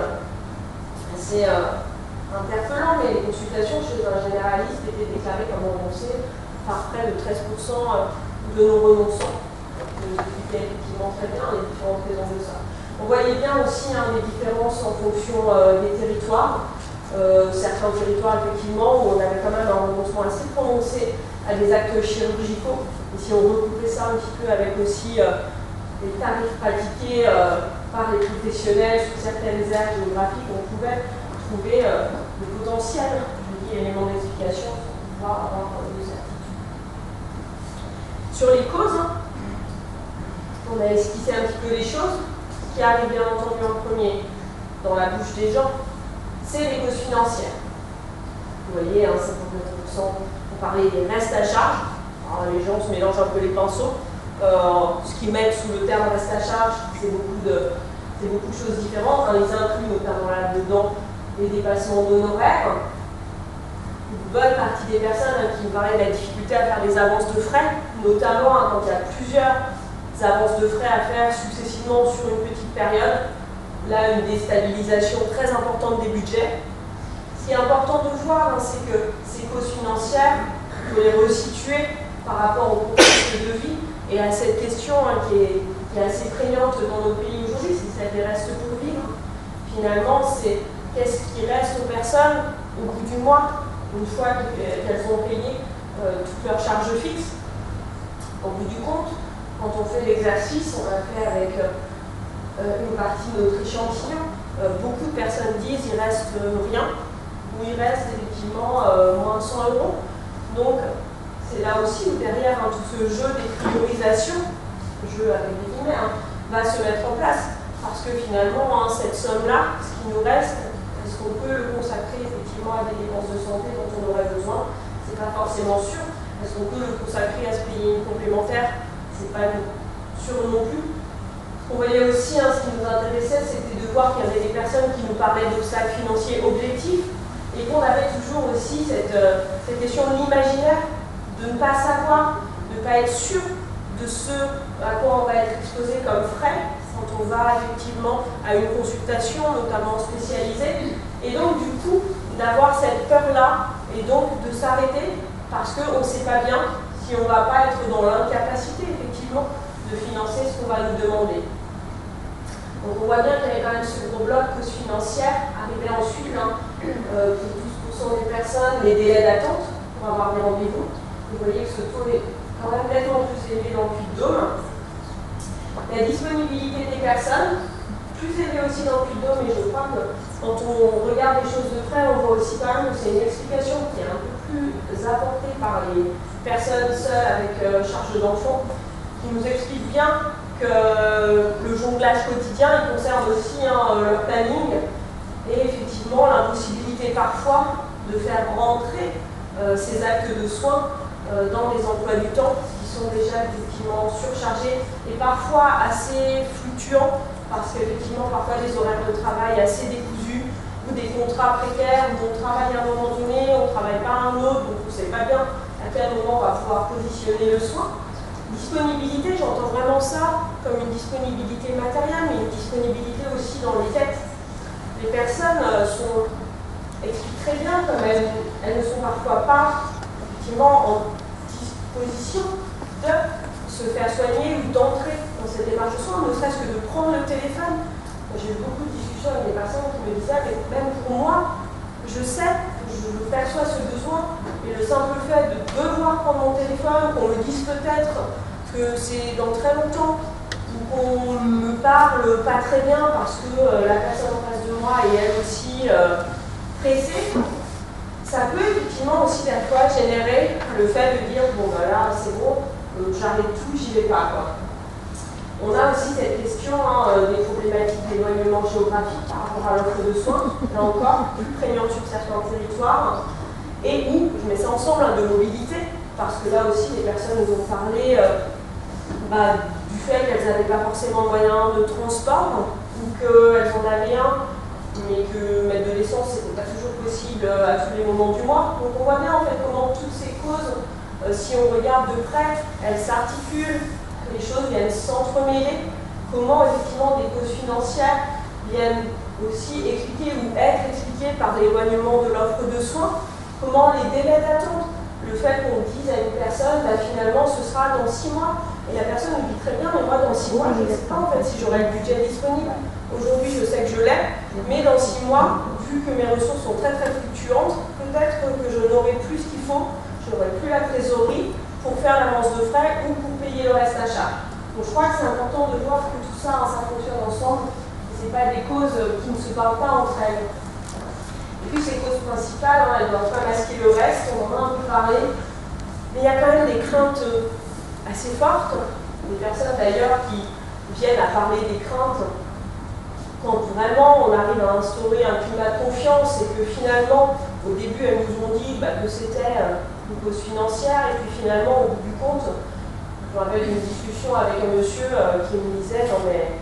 interpellant, mais les consultations chez un généraliste étaient déclarées comme renoncées par près de 13% de non-renonçants. Vous expliquez effectivement très bien les différentes raisons de ça. On voyait bien aussi des différences en fonction des territoires. Certains territoires, effectivement, où on avait quand même un renoncement assez prononcé à des actes chirurgicaux. Et si on recoupait ça un petit peu avec aussi les tarifs pratiqués par les professionnels sur certaines aires géographiques, on pouvait trouver le potentiel, je dis, élément d'explication pour pouvoir avoir de certitude. Sur les causes, on a esquissé un petit peu les choses. Ce qui arrive bien entendu en premier dans la bouche des gens, c'est les causes financières. Vous voyez, 59%, on parlait des restes à charge. Alors, les gens se mélangent un peu les pinceaux. Ce qu'ils mettent sous le terme reste à charge, c'est beaucoup de choses différentes. Ils incluent notamment là-dedans les dépassements d'honoraires. Une bonne partie des personnes qui me parlaient de la difficulté à faire des avances de frais, notamment quand il y a plusieurs avances de frais à faire successivement sur une petite période. Là, une déstabilisation très importante des budgets. Ce qui est important de voir, c'est que ces causes financières, il faut les resituer par rapport au contexte de vie et à cette question qui est assez prégnante dans nos pays aujourd'hui, c'est celle des restes pour vivre. Finalement, c'est qu'est-ce qui reste aux personnes au bout du mois, une fois qu'elles ont payé toutes leurs charges fixes. Au bout du compte, quand on fait l'exercice, on l'a fait avec une partie de notre échantillon, beaucoup de personnes disent qu'il ne reste rien, ou il reste effectivement moins de 100 €. Donc c'est là aussi où derrière tout ce jeu des priorisations, jeu avec des guillemets, va se mettre en place. Parce que finalement, cette somme-là, ce qui nous reste, est-ce qu'on peut le consacrer effectivement à des dépenses de santé dont on aurait besoin? C'est pas forcément sûr. Est-ce qu'on peut le consacrer à se payer une complémentaire? C'est pas sûr non plus. On voyait aussi, ce qui nous intéressait, c'était de voir qu'il y avait des personnes qui nous parlaient d'obstacles financiers objectifs et qu'on avait toujours aussi cette question de l'imaginaire, de ne pas savoir, de ne pas être sûr de ce à quoi on va être exposé comme frais quand on va effectivement à une consultation, notamment spécialisée, et donc du coup d'avoir cette peur-là et donc de s'arrêter parce qu'on ne sait pas bien si on ne va pas être dans l'incapacité effectivement de financer ce qu'on va nous demander. Donc on voit bien qu'il y avait quand même ce gros bloc cause financière, arrivé ensuite pour 12% des personnes, les délais d'attente pour avoir des rendez-vous. Vous voyez que ce taux est quand même nettement plus élevé dans le Puy-de-Dôme. La disponibilité des personnes, plus élevée aussi dans le Puy-de-Dôme, et je crois que quand on regarde les choses de près, on voit aussi quand même que c'est une explication qui est un peu plus apportée par les personnes seules avec charge d'enfants, qui nous explique bien que le jonglage quotidien, il concerne aussi leur planning et effectivement l'impossibilité parfois de faire rentrer ces actes de soins dans les emplois du temps qui sont déjà effectivement surchargés et parfois assez fluctuants parce qu'effectivement parfois des horaires de travail assez décousus ou des contrats précaires où on travaille à un moment donné, on ne travaille pas à un autre, donc on ne sait pas bien à quel moment on va pouvoir positionner le soin. Disponibilité, j'entends vraiment ça comme une disponibilité matérielle, mais une disponibilité aussi dans les têtes. Les personnes expliquent très bien comme elles ne sont parfois pas effectivement en disposition de se faire soigner ou d'entrer dans cette démarche de soins, ne serait-ce que de prendre le téléphone. J'ai eu beaucoup de discussions avec des personnes qui me disaient, mais même pour moi, je sais, je perçois ce besoin, et le simple fait de devoir prendre mon téléphone, qu'on me dise peut-être que c'est dans très longtemps, ou qu'on me parle pas très bien parce que la personne en face de moi est elle aussi pressée, ça peut effectivement aussi des fois générer le fait de dire, bon ben là c'est bon, j'arrête tout, j'y vais pas quoi. On a aussi cette question des problématiques d'éloignement géographique par rapport à l'offre de soins, là encore, plus prégnante sur certains territoires, et où, je mets ça ensemble, de mobilité, parce que là aussi les personnes nous ont parlé du fait qu'elles n'avaient pas forcément moyen de transport, ou qu'elles en avaient un, mais que mettre de l'essence c'était pas toujours possible à tous les moments du mois. Donc on voit bien en fait comment toutes ces causes, si on regarde de près, elles s'articulent, les choses viennent s'entremêler, comment effectivement des causes financières viennent aussi expliquer ou être expliquées par l'éloignement de l'offre de soins, comment les délais d'attente, le fait qu'on dise à une personne, finalement ce sera dans 6 mois, et la personne nous dit très bien, mais moi dans 6 mois je ne sais pas en fait si j'aurai le budget disponible. Aujourd'hui je sais que je l'ai, mais dans 6 mois, vu que mes ressources sont très très fluctuantes, peut-être que je n'aurai plus ce qu'il faut, je n'aurai plus la trésorerie pour faire l'avance de frais ou pour payer le reste à charge. Donc je crois que c'est important de voir que tout ça, ça fonctionne ensemble, ce n'est pas des causes qui ne se parlent pas entre elles. Et puis ces causes principales, elles ne doivent pas masquer le reste, on en a un peu parlé, mais il y a quand même des craintes assez fortes, des personnes d'ailleurs qui viennent à parler des craintes quand vraiment on arrive à instaurer un climat de confiance et que finalement, au début, elles nous ont dit que c'était une cause financière et puis finalement, au bout du compte, je me rappelle d'une discussion avec un monsieur qui me disait « Non mais,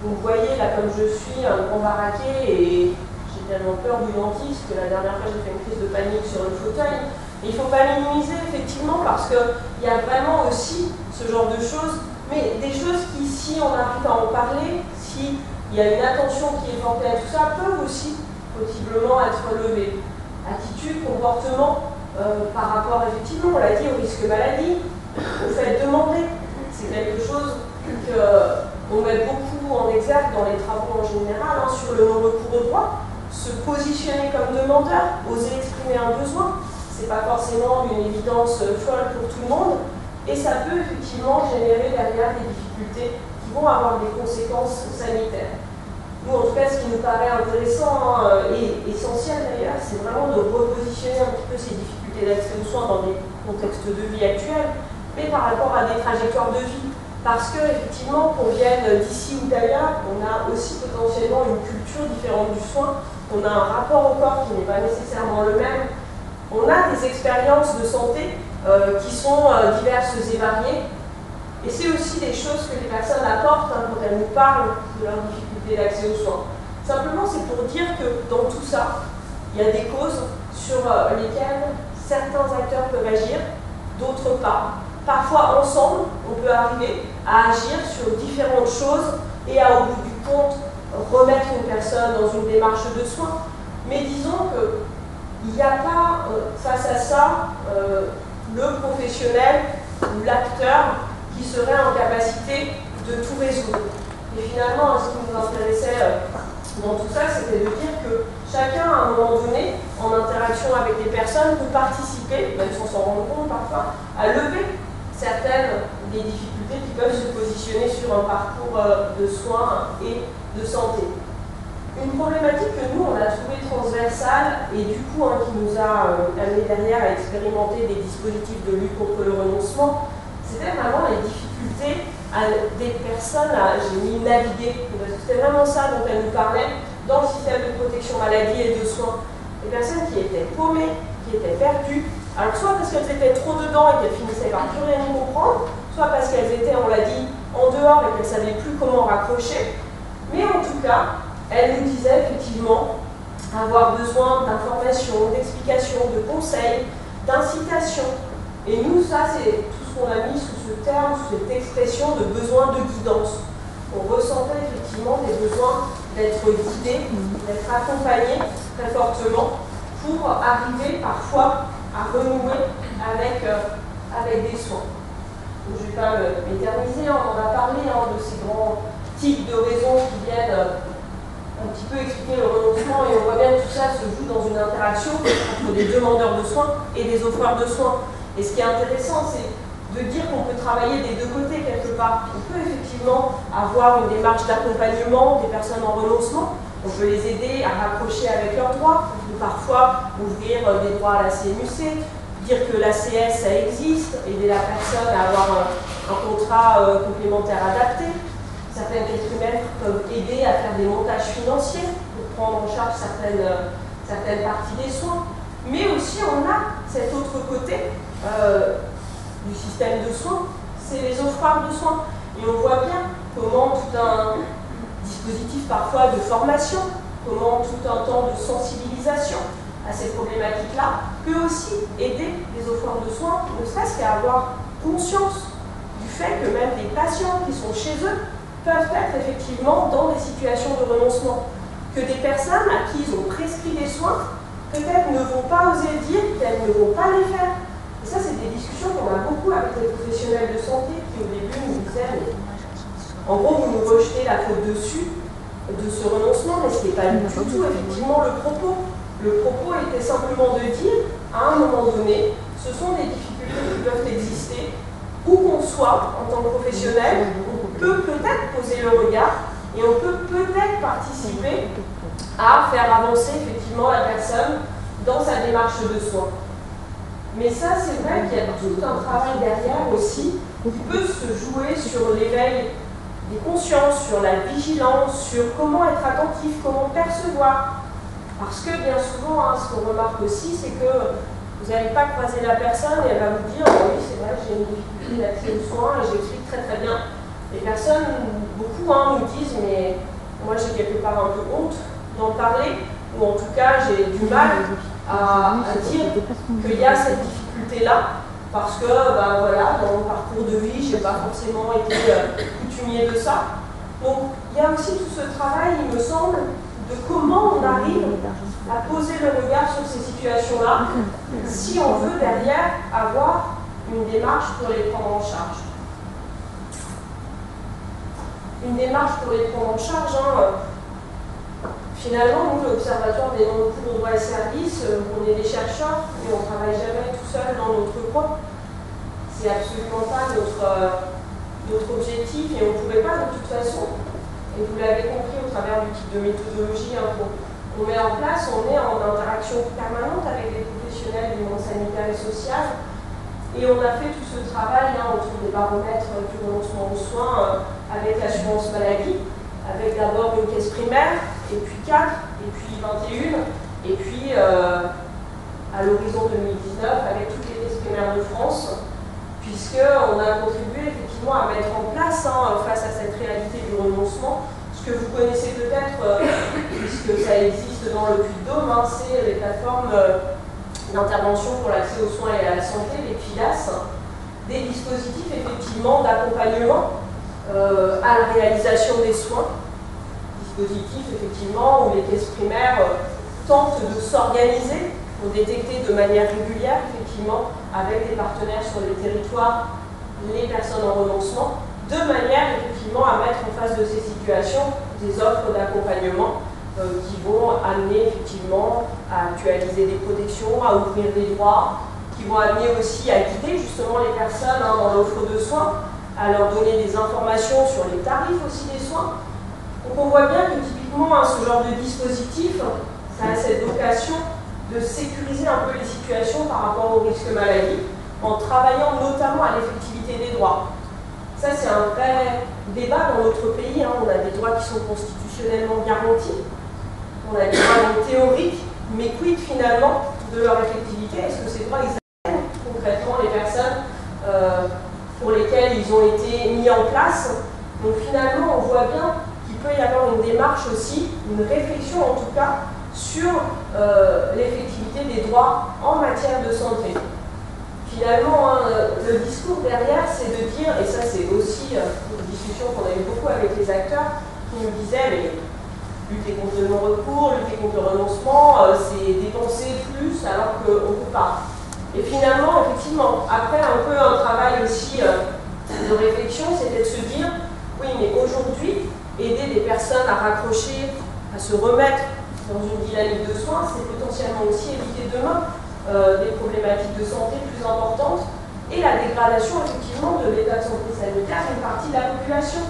vous me voyez là comme je suis, un grand baraqué et j'ai tellement peur du dentiste que la dernière fois j'ai fait une crise de panique sur le fauteuil. » Il ne faut pas minimiser effectivement parce qu'il y a vraiment aussi ce genre de choses, mais des choses qui, si on arrive à en parler, si il y a une attention qui est portée à tout ça, peuvent aussi possiblement être relevées. Attitude, comportement, par rapport effectivement, on l'a dit, au risque maladie, au fait de demander. C'est quelque chose qu'on met beaucoup en exergue dans les travaux en général, sur le non-recours au droit, se positionner comme demandeur, oser exprimer un besoin. C'est pas forcément une évidence folle pour tout le monde, et ça peut effectivement générer derrière des difficultés qui vont avoir des conséquences sanitaires. Nous, en tout cas, ce qui nous paraît intéressant et essentiel d'ailleurs, c'est vraiment de repositionner un petit peu ces difficultés d'accès aux soins dans des contextes de vie actuels, mais par rapport à des trajectoires de vie. Parce que, effectivement, qu'on vienne d'ici ou d'ailleurs, on a aussi potentiellement une culture différente du soin, on a un rapport au corps qui n'est pas nécessairement le même. On a des expériences de santé qui sont diverses et variées, et c'est aussi des choses que les personnes apportent quand elles nous parlent de leurs difficultés d'accès aux soins. Simplement, c'est pour dire que dans tout ça, il y a des causes sur lesquelles certains acteurs peuvent agir, d'autres pas. Parfois, ensemble, on peut arriver à agir sur différentes choses et à, au bout du compte, remettre une personne dans une démarche de soins. Mais disons qu'il n'y a pas, face à ça, le professionnel ou l'acteur qui serait en capacité de tout résoudre. Et finalement, ce qui nous intéressait dans tout ça, c'était de dire que chacun, à un moment donné, en interaction avec les personnes, peut participer, même sans s'en rendre compte parfois, à lever certaines des difficultés qui peuvent se positionner sur un parcours de soins et de santé. Une problématique que nous, on a trouvée transversale et du coup qui nous a amené derrière à expérimenter des dispositifs de lutte contre le renoncement, c'était vraiment les difficultés des personnes à naviguer. C'était vraiment ça dont elles nous parlaient dans le système de protection maladie et de soins. Les personnes qui étaient paumées, qui étaient perdues, alors soit parce qu'elles étaient trop dedans et qu'elles finissaient par plus rien y comprendre, soit parce qu'elles étaient, on l'a dit, en dehors et qu'elles ne savaient plus comment raccrocher, mais en tout cas, elles nous disaient effectivement avoir besoin d'informations, d'explications, de conseils, d'incitations. Et nous, ça, c'est tout ce qu'on a mis sous ce terme, sous cette expression de besoin de guidance. On ressentait effectivement des besoins d'être guidés, d'être accompagnés très fortement pour arriver parfois à renouer avec des soins. Donc, je ne vais pas m'éterniser, on en a parlé de ces grands types de raisons qui viennent un petit peu expliquer le renoncement, et on voit bien que tout ça se joue dans une interaction entre des demandeurs de soins et des offreurs de soins. Et ce qui est intéressant, c'est de dire qu'on peut travailler des deux côtés quelque part. On peut effectivement avoir une démarche d'accompagnement des personnes en renoncement, on peut les aider à raccrocher avec leurs droits, on peut parfois ouvrir des droits à la CMUC, dire que l'ACS ça existe, aider la personne à avoir un contrat complémentaire adapté. Certaines caisses primaires peuvent aider à faire des montages financiers pour prendre en charge certaines parties des soins. Mais aussi, on a cet autre côté du système de soins, c'est les offreurs de soins. Et on voit bien comment tout un dispositif parfois de formation, comment tout un temps de sensibilisation à ces problématiques-là peut aussi aider les offreurs de soins, ne serait-ce qu'à avoir conscience du fait que même des patients qui sont chez eux peuvent être effectivement dans des situations de renoncement, que des personnes à qui ils ont prescrit des soins peut-être ne vont pas oser le dire, qu'elles ne vont pas les faire. Et ça, c'est des discussions qu'on a beaucoup avec les professionnels de santé qui au début nous disaient mais, en gros, vous nous rejetez la faute dessus de ce renoncement, mais ce n'est pas du tout effectivement le propos. Le propos était simplement de dire, à un moment donné, ce sont des difficultés qui peuvent exister, où qu'on soit en tant que professionnel, on peut peut-être poser le regard et on peut peut-être participer à faire avancer effectivement la personne dans sa démarche de soins. Mais ça, c'est vrai qu'il y a tout un travail derrière aussi qui peut se jouer sur l'éveil des consciences, sur la vigilance, sur comment être attentif, comment percevoir. Parce que bien souvent, ce qu'on remarque aussi, c'est que vous n'allez pas croiser la personne et elle va vous dire oui, c'est vrai, j'ai une difficulté d'accès aux soins et j'explique très très bien. Les personnes, beaucoup nous disent mais moi j'ai quelque part un peu honte d'en parler, ou en tout cas j'ai du mal à dire qu'il y a cette difficulté-là, parce que voilà, dans mon parcours de vie, je n'ai pas forcément été coutumier de ça. Donc il y a aussi tout ce travail, il me semble, de comment on arrive à poser le regard sur ces situations-là, si on veut derrière avoir une démarche pour les prendre en charge. Une démarche pour les prendre en charge, finalement, nous, l'Observatoire des non-recours aux droits et services, on est des chercheurs, mais on ne travaille jamais tout seul dans notre coin. C'est absolument pas notre objectif, et on ne pourrait pas de toute façon. Et vous l'avez compris au travers du type de méthodologie qu'on met en place, on est en interaction permanente avec les professionnels du monde sanitaire et social. Et on a fait tout ce travail autour des baromètres du renoncement aux soins avec l'assurance maladie, avec d'abord une caisse primaire, et puis 4, et puis 21, et puis à l'horizon 2019 avec toutes les caisses primaires de France, puisqu'on a contribué effectivement à mettre en place, face à cette réalité du renoncement, ce que vous connaissez peut-être, puisque ça existe dans le Puy-de-Dôme, c'est les plateformes d'intervention pour l'accès aux soins et à la santé, les PILAS, des dispositifs effectivement d'accompagnement à la réalisation des soins, dispositifs effectivement où les caisses primaires tentent de s'organiser pour détecter de manière régulière effectivement avec des partenaires sur les territoires les personnes en renoncement, de manière effectivement à mettre en face de ces situations des offres d'accompagnement qui vont amener effectivement à actualiser des protections, à ouvrir des droits, qui vont amener aussi à guider justement les personnes dans l'offre de soins, à leur donner des informations sur les tarifs aussi des soins. Donc on voit bien que typiquement ce genre de dispositif, ça a cette vocation de sécuriser un peu les situations par rapport au risque maladie, en travaillant notamment à l'effectivité des droits. Ça c'est un vrai débat dans notre pays, on a des droits qui sont constitutionnellement garantis, on a des droits théoriques, mais quid finalement de leur effectivité? Est-ce que ces droits ils aident concrètement les personnes pour lesquelles ils ont été mis en place? Donc finalement on voit bien qu'il peut y avoir une démarche aussi, une réflexion en tout cas, sur l'effectivité des droits en matière de santé. Finalement, le discours derrière, c'est de dire, et ça c'est aussi une discussion qu'on a eu beaucoup avec les acteurs, qui nous disaient, mais lutter contre le non-recours, lutter contre le renoncement, c'est dépenser plus alors qu'on ne peut pas. Et finalement, effectivement, après un peu un travail aussi de réflexion, c'était de se dire, oui, mais aujourd'hui, aider des personnes à raccrocher, à se remettre dans une dynamique de soins, c'est potentiellement aussi éviter demain des problématiques de santé plus importantes et la dégradation effectivement de l'état de santé sanitaire d'une partie de la population.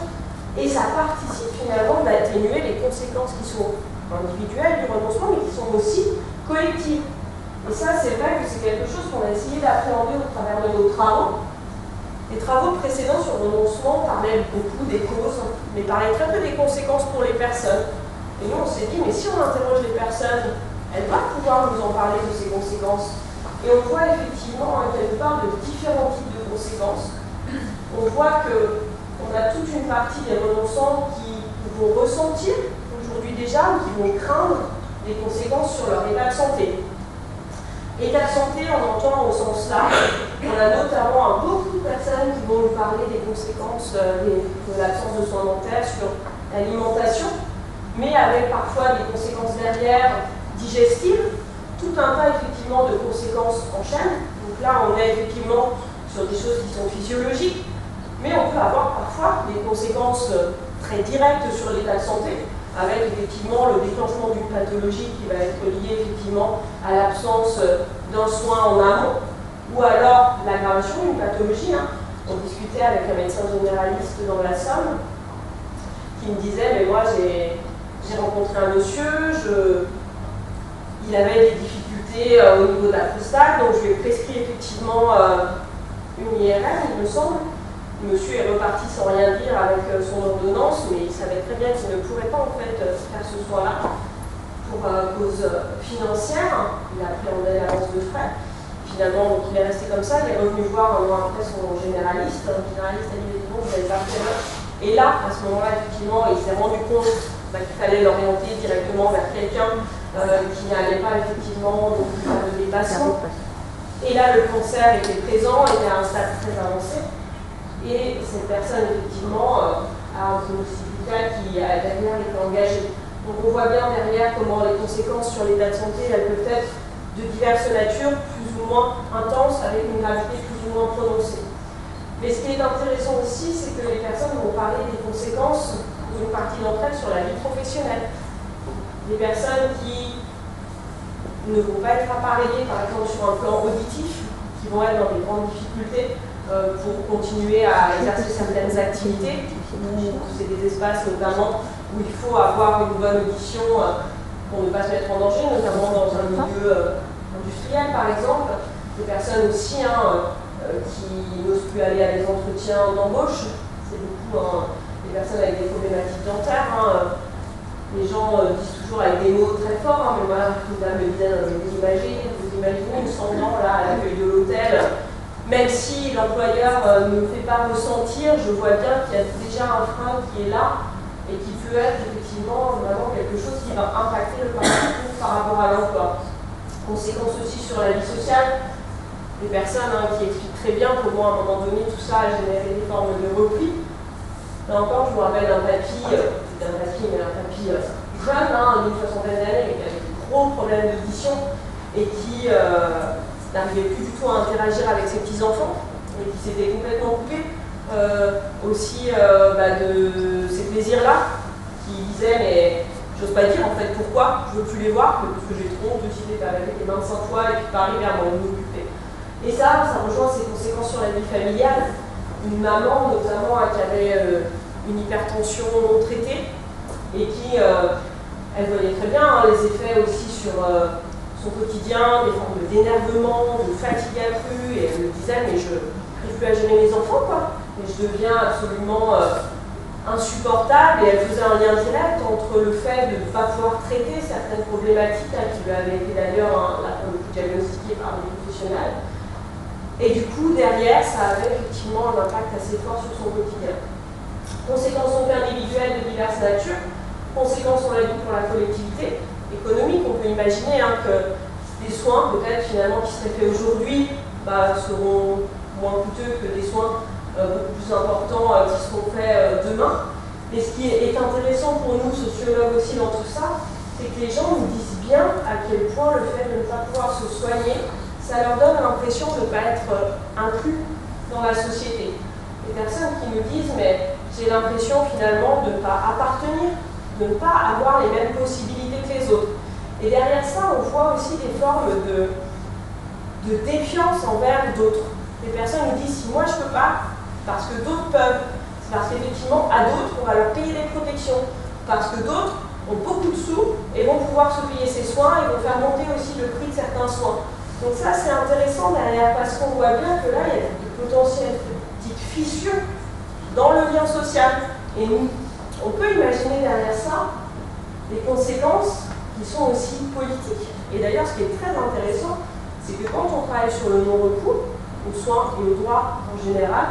Et ça participe finalement d'atténuer les conséquences qui sont individuelles du renoncement, mais qui sont aussi collectives. Et ça, c'est vrai que c'est quelque chose qu'on a essayé d'appréhender au travers de nos travaux. Les travaux précédents sur le renoncement parlaient beaucoup des causes, mais parlaient très peu des conséquences pour les personnes. Et nous, on s'est dit, mais si on interroge les personnes, elles vont pouvoir nous en parler de ces conséquences. Et on voit effectivement qu'elles parlent de différents types de conséquences. On voit qu'on a toute une partie des renonçants qui vont ressentir aujourd'hui déjà, ou qui vont craindre des conséquences sur leur état de santé. État de santé, on entend au sens large. On a notamment beaucoup de personnes qui vont nous parler des conséquences de l'absence de soins dentaires sur l'alimentation, mais avec parfois des conséquences derrière digestives, tout un tas effectivement de conséquences en chaîne. Donc là, on est effectivement sur des choses qui sont physiologiques, mais on peut avoir parfois des conséquences très directes sur l'état de santé, avec effectivement le déclenchement d'une pathologie qui va être liée effectivement à l'absence d'un soin en amont, ou alors l'aggravation d'une pathologie. On discutait avec un médecin généraliste dans la Somme qui me disait, mais moi j'ai rencontré un monsieur, il avait des difficultés au niveau de la prostate, donc je lui ai prescrit effectivement une IRM, il me semble. Le monsieur est reparti sans rien dire avec son ordonnance, mais il savait très bien qu'il ne pourrait pas en fait faire ce soin-là pour cause financière. Il a appréhendé l'avance de frais. Finalement, donc, il est resté comme ça. Il est revenu voir un mois après son généraliste. Le généraliste a dit bon, vous n'avez pas fait l'heure. Et là, à ce moment-là, effectivement, il s'est rendu compte qu'il fallait l'orienter directement vers quelqu'un qui n'allait pas effectivement donc, faire de dépassement. Et là, le cancer était présent, était à un stade très avancé. Et cette personne, effectivement, a un pronostic vital qui a derrière été engagé. Donc on voit bien derrière comment les conséquences sur l'état de santé, elles peuvent être de diverses natures, plus ou moins intenses, avec une gravité plus ou moins prononcée. Mais ce qui est intéressant aussi, c'est que les personnes vont parler des conséquences, d'une partie d'entre elles, sur la vie professionnelle. Des personnes qui ne vont pas être appareillées, par exemple, sur un plan auditif, qui vont être dans des grandes difficultés, pour continuer à exercer certaines activités. C'est des espaces notamment où il faut avoir une bonne audition pour ne pas se mettre en danger, notamment dans un milieu industriel par exemple. Des personnes aussi qui n'osent plus aller à des entretiens d'embauche. C'est beaucoup des personnes avec des problématiques dentaires. Les gens disent toujours avec des mots très forts, mais voilà, une dame me disait, vous imaginez une sans dents là, à l'accueil de l'hôtel. Même si l'employeur ne me fait pas ressentir, je vois bien qu'il y a déjà un frein qui est là et qui peut être effectivement vraiment quelque chose qui va impacter le parcours par rapport à l'emploi. Conséquence aussi sur la vie sociale, des personnes qui expliquent très bien comment à un moment donné tout ça a généré des formes de repli. Là encore, je me rappelle d'un papy jeune, d'une soixantaine d'années, mais qui avait de gros problèmes d'audition et qui n'arrivait plus du tout à interagir avec ses petits-enfants et qui s'était complètement coupé aussi de ces plaisirs-là, qui disait mais j'ose pas dire en fait pourquoi, je veux plus les voir, parce que j'ai trop honte de citer avec les 25 fois et puis pas arriver à m'en occuper. Et ça rejoint ses conséquences sur la vie familiale. Une maman notamment qui avait une hypertension non traitée et qui, elle voyait très bien les effets aussi sur son quotidien, des formes d'énervement, de fatigue accrue, et elle me disait mais je n'arrive plus à gérer mes enfants quoi, et je deviens absolument insupportable, et elle faisait un lien direct entre le fait de ne pas pouvoir traiter certaines problématiques qui lui avaient été d'ailleurs diagnostiquées par des professionnels, et du coup derrière ça avait effectivement un impact assez fort sur son quotidien. Conséquences donc individuelles de diverses natures, conséquences on l'a dit pour la collectivité économique. On peut imaginer que des soins peut-être finalement qui seraient faits aujourd'hui seront moins coûteux que des soins beaucoup plus importants qui seront faits demain. Mais ce qui est intéressant pour nous sociologues aussi dans tout ça, c'est que les gens nous disent bien à quel point le fait de ne pas pouvoir se soigner, ça leur donne l'impression de ne pas être inclus dans la société. Et des personnes qui nous disent mais j'ai l'impression finalement de ne pas appartenir, de ne pas avoir les mêmes possibilités que les autres. Et derrière ça, on voit aussi des formes de défiance envers d'autres. Les personnes nous disent si moi je ne peux pas, parce que d'autres peuvent, c'est parce qu'effectivement à d'autres on va leur payer des protections, parce que d'autres ont beaucoup de sous et vont pouvoir se payer ces soins et vont faire monter aussi le prix de certains soins. Donc ça c'est intéressant derrière parce qu'on voit bien que là il y a de potentielles petites fissures dans le lien social. Et nous, on peut imaginer derrière ça des conséquences qui sont aussi politiques. Et d'ailleurs ce qui est très intéressant, c'est que quand on travaille sur le non-recours, aux soins et aux droits en général,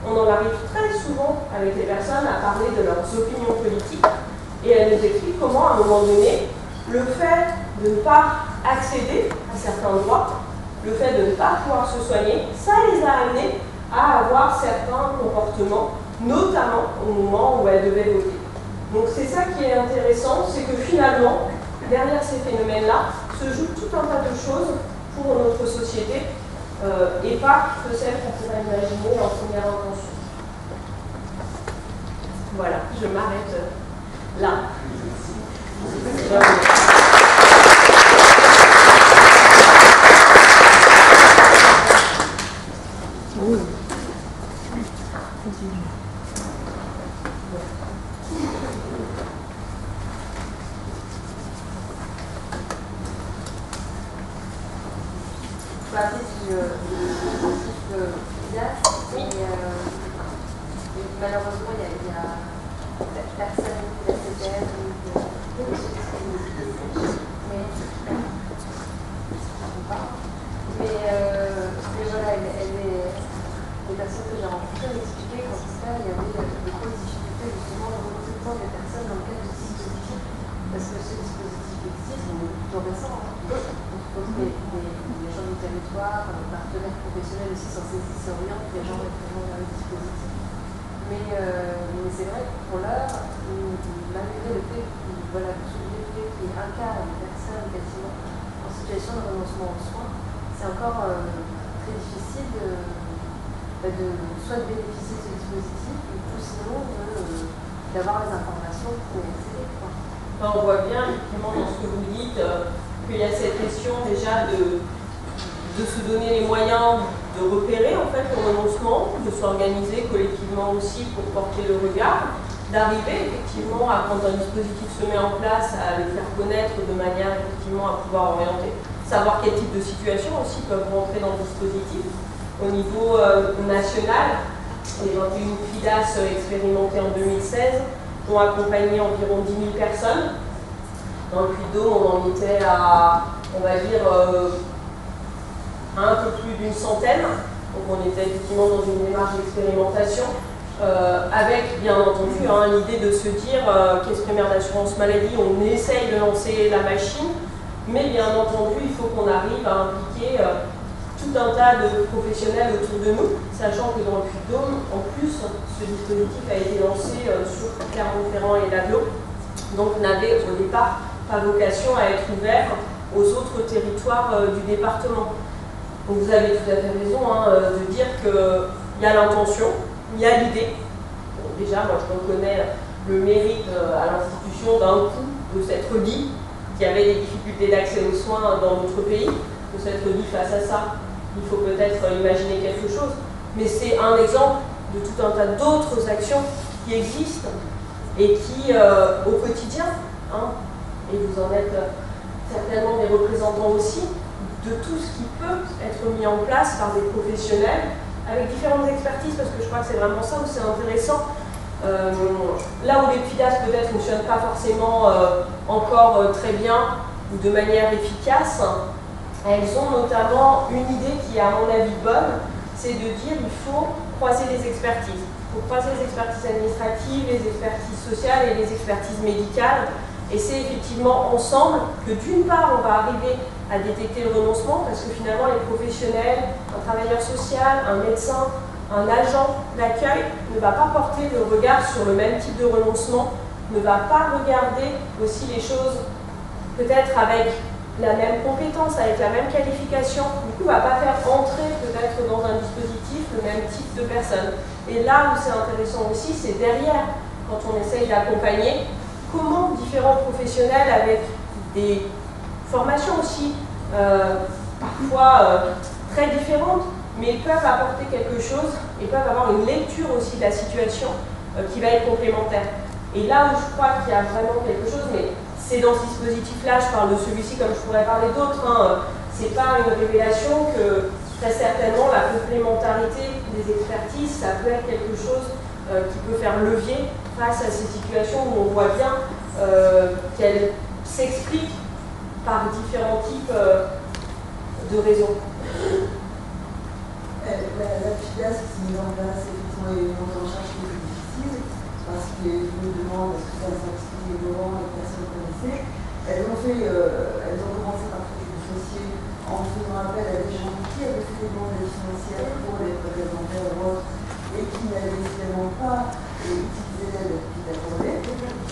on en arrive très souvent avec les personnes à parler de leurs opinions politiques. Et elle nous explique comment, à un moment donné, le fait de ne pas accéder à certains droits, le fait de ne pas pouvoir se soigner, ça les a amenés à avoir certains comportements, notamment au moment où elles devaient voter. Donc c'est ça qui est intéressant, c'est que finalement, derrière ces phénomènes-là, se joue tout un tas de choses pour notre société, et pas que celles qu'on pourrait imaginer en première intention. Voilà, je m'arrête là. Malheureusement, il y a personne qui l'a fait mais voilà, les personnes que j'ai rencontrées m'expliquaient qu'en tout cas, il y avait de grosses difficultés justement de recrutement des personnes dans le cadre du dispositif. Parce que ce dispositif existe, il est plutôt récent. On suppose que les gens du territoire, les partenaires professionnels aussi s'orientent les gens directement vers le dispositif. Mais c'est vrai que pour l'heure, malgré le fait qu'il y ait un quart de personnes quasiment en situation de renoncement aux soins, c'est encore très difficile soit de bénéficier de ce dispositif, ou sinon d'avoir les informations pour y accéder. On voit bien, effectivement, dans ce que vous dites, qu'il y a cette question déjà de se donner les moyens de repérer en fait le renoncement, de s'organiser collectivement aussi pour porter le regard, d'arriver effectivement à, quand un dispositif se met en place, à le faire connaître de manière effectivement à pouvoir orienter, savoir quel type de situation aussi peuvent rentrer dans le dispositif. Au niveau national, les 21 FIDAS expérimentées en 2016 ont accompagné environ 10 000 personnes. Dans le Puy-de-Dôme, on en était à, on va dire, un peu plus d'une centaine. Donc on était effectivement dans une démarche d'expérimentation, avec bien entendu l'idée de se dire caisse primaire d'assurance maladie, on essaye de lancer la machine, mais bien entendu il faut qu'on arrive à impliquer tout un tas de professionnels autour de nous, sachant que dans le Puy-de-Dôme, en plus, ce dispositif a été lancé sur Clermont-Ferrand et l'Aglo, donc n'avait au départ pas vocation à être ouvert aux autres territoires du département. Donc vous avez tout à fait raison de dire qu'il y a l'intention, il y a l'idée. Bon, déjà, moi je reconnais le mérite à l'institution d'un coup de s'être dit qu'il y avait des difficultés d'accès aux soins dans notre pays, de s'être dit face à ça, il faut peut-être imaginer quelque chose. Mais c'est un exemple de tout un tas d'autres actions qui existent et qui, au quotidien, et vous en êtes certainement des représentants aussi, de tout ce qui peut être mis en place par des professionnels avec différentes expertises, parce que je crois que c'est vraiment ça où c'est intéressant. Là où les FIDAS peut-être ne fonctionnent pas forcément encore très bien ou de manière efficace, elles ont notamment une idée qui est à mon avis bonne, c'est de dire qu'il faut croiser les expertises. Il faut croiser les expertises administratives, les expertises sociales et les expertises médicales. Et c'est effectivement ensemble que d'une part on va arriver à détecter le renoncement, parce que finalement les professionnels, un travailleur social, un médecin, un agent d'accueil ne va pas porter le regard sur le même type de renoncement, ne va pas regarder aussi les choses peut-être avec la même compétence, avec la même qualification, du coup ne va pas faire entrer peut-être mettre dans un dispositif le même type de personnes. Et là où c'est intéressant aussi, c'est derrière, quand on essaye d'accompagner, comment différents professionnels avec des formations aussi parfois très différentes, mais ils peuvent apporter quelque chose et peuvent avoir une lecture aussi de la situation qui va être complémentaire. Et là où je crois qu'il y a vraiment quelque chose, mais c'est dans ce dispositif-là, je parle de celui-ci comme je pourrais parler d'autres, hein, c'est pas une révélation que très certainement la complémentarité des expertises, ça peut être quelque chose qui peut faire levier face à ces situations où on voit bien qu'elles s'expliquent par différents types de raisons. La FIDAS qui est mise en place, effectivement, il y a une montée en charge qui est plus difficile, parce qu'ils nous demandent est-ce que c'est un certificat innovant et que personne ne connaissait. Elles ont commencé par faire des dossiers en faisant appel à des gens qui avaient fait des demandes d'aide financière pour les projets dentaires ou autres, et qui n'avaient évidemment pas utilisé l'aide qui est accordée.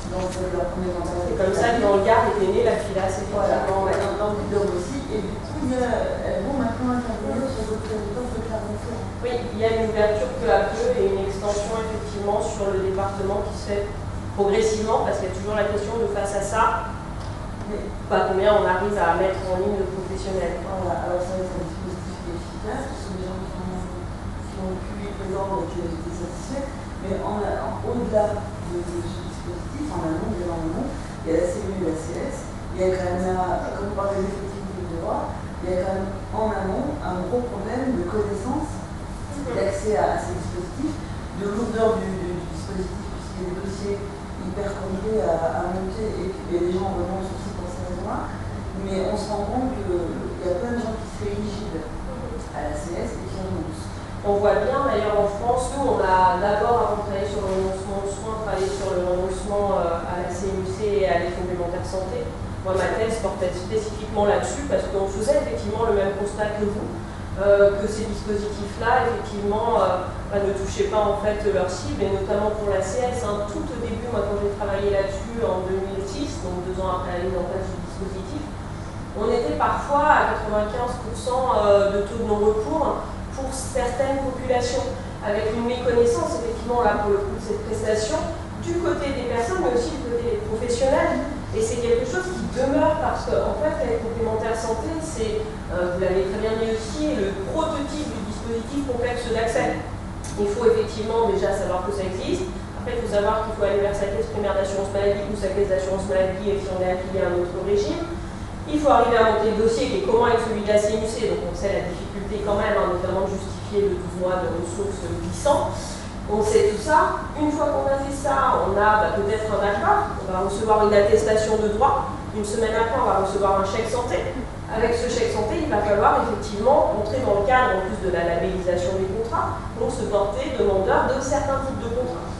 Donc, c'est leur premier dentaire. C'est comme ça que dans le Gard était née la FIDAS, voilà, dans le Puy-de-Dôme aussi. Et du coup, elles vont maintenant intervenir sur d'autres territoires de Clermont-Ferrand. Oui, il y a une ouverture peu à peu et une extension effectivement sur le département qui se fait progressivement, parce qu'il y a toujours la question de face à ça, combien on arrive à mettre en ligne de professionnels. Voilà, alors ça va être un dispositif qui est efficace, ce sont des gens qui ont pu y présenter et qui ont été satisfaits, mais au-delà de ce dispositif, en amont, bien en amont, il y a la CMU et la CS, il y a quand même, comme on parle des effectifs de droit, il y a quand même en amont un gros problème de connaissance, d'accès à ces dispositifs, de lourdeur du dispositif, puisqu'il y a des dossiers hyper compliqués à monter et puis il y a des gens vraiment sur site pour ces raisons-là, mais on se rend compte qu'il y a plein de gens qui seraient éligibles à la CS et qui renoncent. On voit bien d'ailleurs en France, nous on a d'abord, avant de travailler sur le renoncement aux soins, travaillé sur le renoncement à la CMUC et à l'aide complémentaire santé. Moi ma thèse portait spécifiquement là-dessus parce qu'on faisait effectivement le même constat que vous, que ces dispositifs-là effectivement ne touchaient pas en fait leur cible, et notamment pour la CS, hein, tout au début, moi quand j'ai travaillé là-dessus en 2006, donc 2 ans après la mise en place du dispositif, on était parfois à 95% de taux de non-recours pour certaines populations, avec une méconnaissance effectivement là pour le coup de cette prestation, du côté des personnes mais aussi du côté des professionnels. Et c'est quelque chose qui demeure parce qu'en fait, l'aide complémentaire santé, c'est, vous l'avez très bien dit aussi, le prototype du dispositif complexe d'accès. Il faut effectivement déjà savoir que ça existe. Après, il faut savoir qu'il faut aller vers sa caisse primaire d'assurance maladie ou sa caisse d'assurance maladie et si on est affilié à un autre régime. Il faut arriver à monter le dossier qui est commun avec celui de la CMUC, donc on sait la difficulté quand même, hein, notamment de justifier le 12 mois de ressources glissant. On sait tout ça. Une fois qu'on a fait ça, on a peut-être un accord, on va recevoir une attestation de droit. Une semaine après, on va recevoir un chèque santé. Avec ce chèque santé, il va falloir effectivement entrer dans le cadre, en plus de la labellisation des contrats, donc se porter demandeur de certains types de contrats.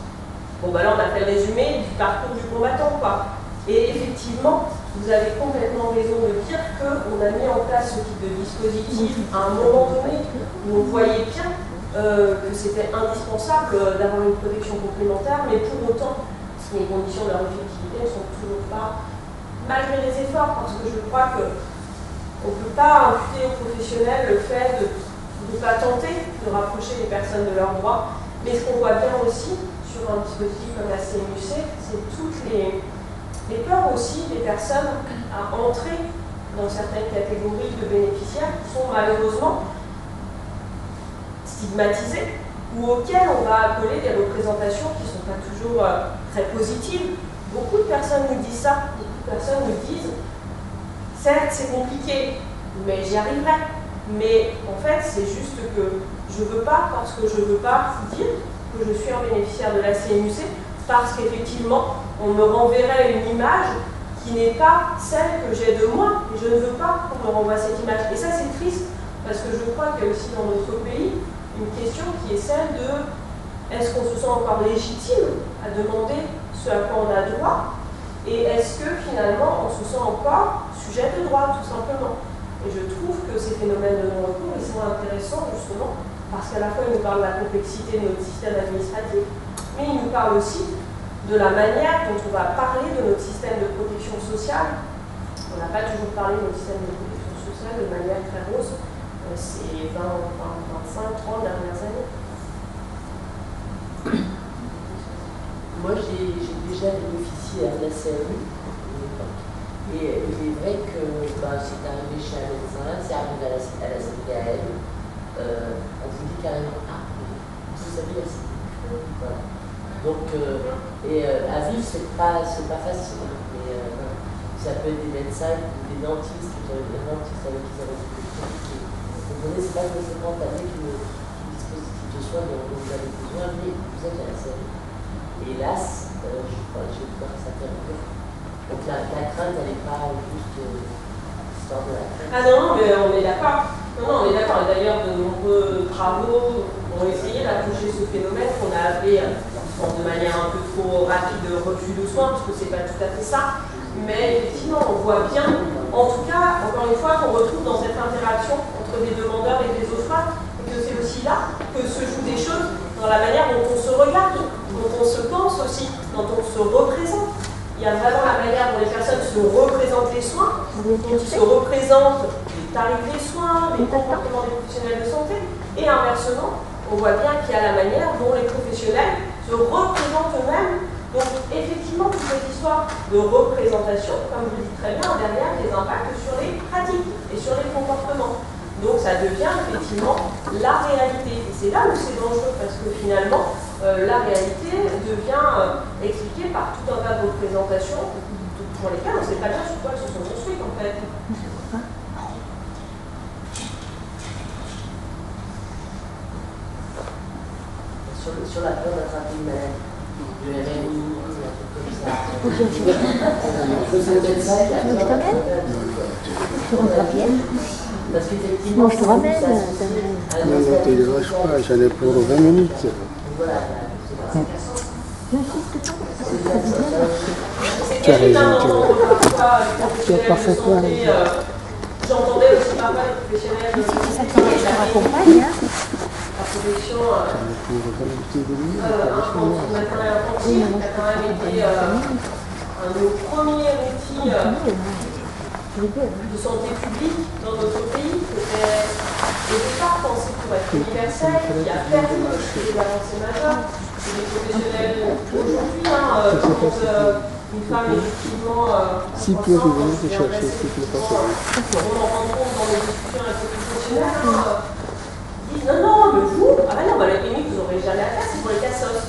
Bon, ben là, on a fait le résumé du parcours du combattant, quoi. Et effectivement, vous avez complètement raison de dire qu'on a mis en place ce type de dispositif à un moment donné où on voyait bien que c'était indispensable d'avoir une protection complémentaire, mais pour autant, les conditions de leur effectivité ne sont toujours pas, malgré les efforts, parce que je crois qu'on ne peut pas imputer aux professionnels le fait de ne pas tenter de rapprocher les personnes de leurs droits, mais ce qu'on voit bien aussi sur un dispositif comme la CMUC, c'est toutes les peurs aussi des personnes à entrer dans certaines catégories de bénéficiaires qui sont malheureusement stigmatisés ou auxquels on va appeler des représentations qui ne sont pas toujours très positives. Beaucoup de personnes nous disent ça, beaucoup de personnes nous disent certes c'est compliqué, mais j'y arriverai. Mais en fait c'est juste que je ne veux pas, parce que je ne veux pas dire que je suis un bénéficiaire de la CMUC, parce qu'effectivement on me renverrait une image qui n'est pas celle que j'ai de moi, et je ne veux pas qu'on me renvoie cette image. Et ça c'est triste, parce que je crois qu'il y a aussi dans notre pays une question qui est celle de est-ce qu'on se sent encore légitime à demander ce à quoi on a droit, et est-ce que finalement on se sent encore sujet de droit, tout simplement. Et je trouve que ces phénomènes de non-recours, ils sont intéressants justement parce qu'à la fois ils nous parlent de la complexité de notre système administratif, mais ils nous parlent aussi de la manière dont on va parler de notre système de protection sociale. On n'a pas toujours parlé de notre système de protection sociale de manière très rose. ces 20, 25, 30 dernières années. Moi, j'ai déjà bénéficié à la CRU à l'époque. Et il est vrai que c'est arrivé chez un médecin, c'est arrivé à la CPAL. On vous dit carrément, ah, vous savez, la CPAL. Voilà. Donc, à vivre, c'est pas facile. Mais ça peut être des médecins, des dentistes, des dentistes avec qui ça va être compliqué. Vous comprenez, c'est pas forcément avec le dispositif de soins dont vous avez besoin, mais vous êtes à la CRU. Hélas, je crois que ça fait un peu. Donc la crainte, elle n'est pas juste l'histoire de la crainte. Ah non, mais on est d'accord. Non, on est d'accord. Et d'ailleurs, de nombreux travaux ont essayé d'approcher ce phénomène qu'on a appelé, de manière un peu trop rapide, refus de soins, parce que c'est pas tout à fait ça. Mais effectivement, on voit bien, en tout cas, encore une fois, qu'on retrouve dans cette interaction entre les demandeurs et les offreurs, et que c'est aussi là que se jouent des choses dans la manière dont on se regarde, dont on se pense aussi, dont on se représente. Il y a vraiment la manière dont les personnes se représentent les soins, dont ils se représentent les tarifs des soins, les comportements des professionnels de santé, et inversement, on voit bien qu'il y a la manière dont les professionnels se représentent eux-mêmes. Donc effectivement, toute cette histoire de représentation, comme vous le dites très bien, derrière des impacts sur les pratiques et sur les comportements. Donc ça devient effectivement la réalité. Et c'est là où c'est dangereux, parce que finalement, la réalité devient expliquée par tout un tas de représentations pour lesquelles on ne sait pas bien sur quoi elles se sont construites en fait. Sur la peur d'attraper une maladie, le RMI, un truc comme ça. C'est peut-être ça, parce qu'effectivement, je te ramène. Non, ne te dérange pas, j'en ai pour 20 minutes. Voilà. Tu as raison, tu as parfaitement raison. J'entendais aussi pas mal de professionnels. C'est ça qui est, je te raccompagne. La protection, un matériel intensif, qui a quand même été un de nos premiers outils de santé publique dans notre pays, qui était au départ pensé pour être universel, qui a permis aussi des avancées majeures. C'est des professionnels aujourd'hui, quand une femme effectivement Si peu, je venais te chercher, si tu n'es pas sûr. on en rend compte dans les discussions avec les professionnels, ils disent non, le jour, ah ben non, la clinique, vous n'aurez jamais à faire, c'est pour les cassos.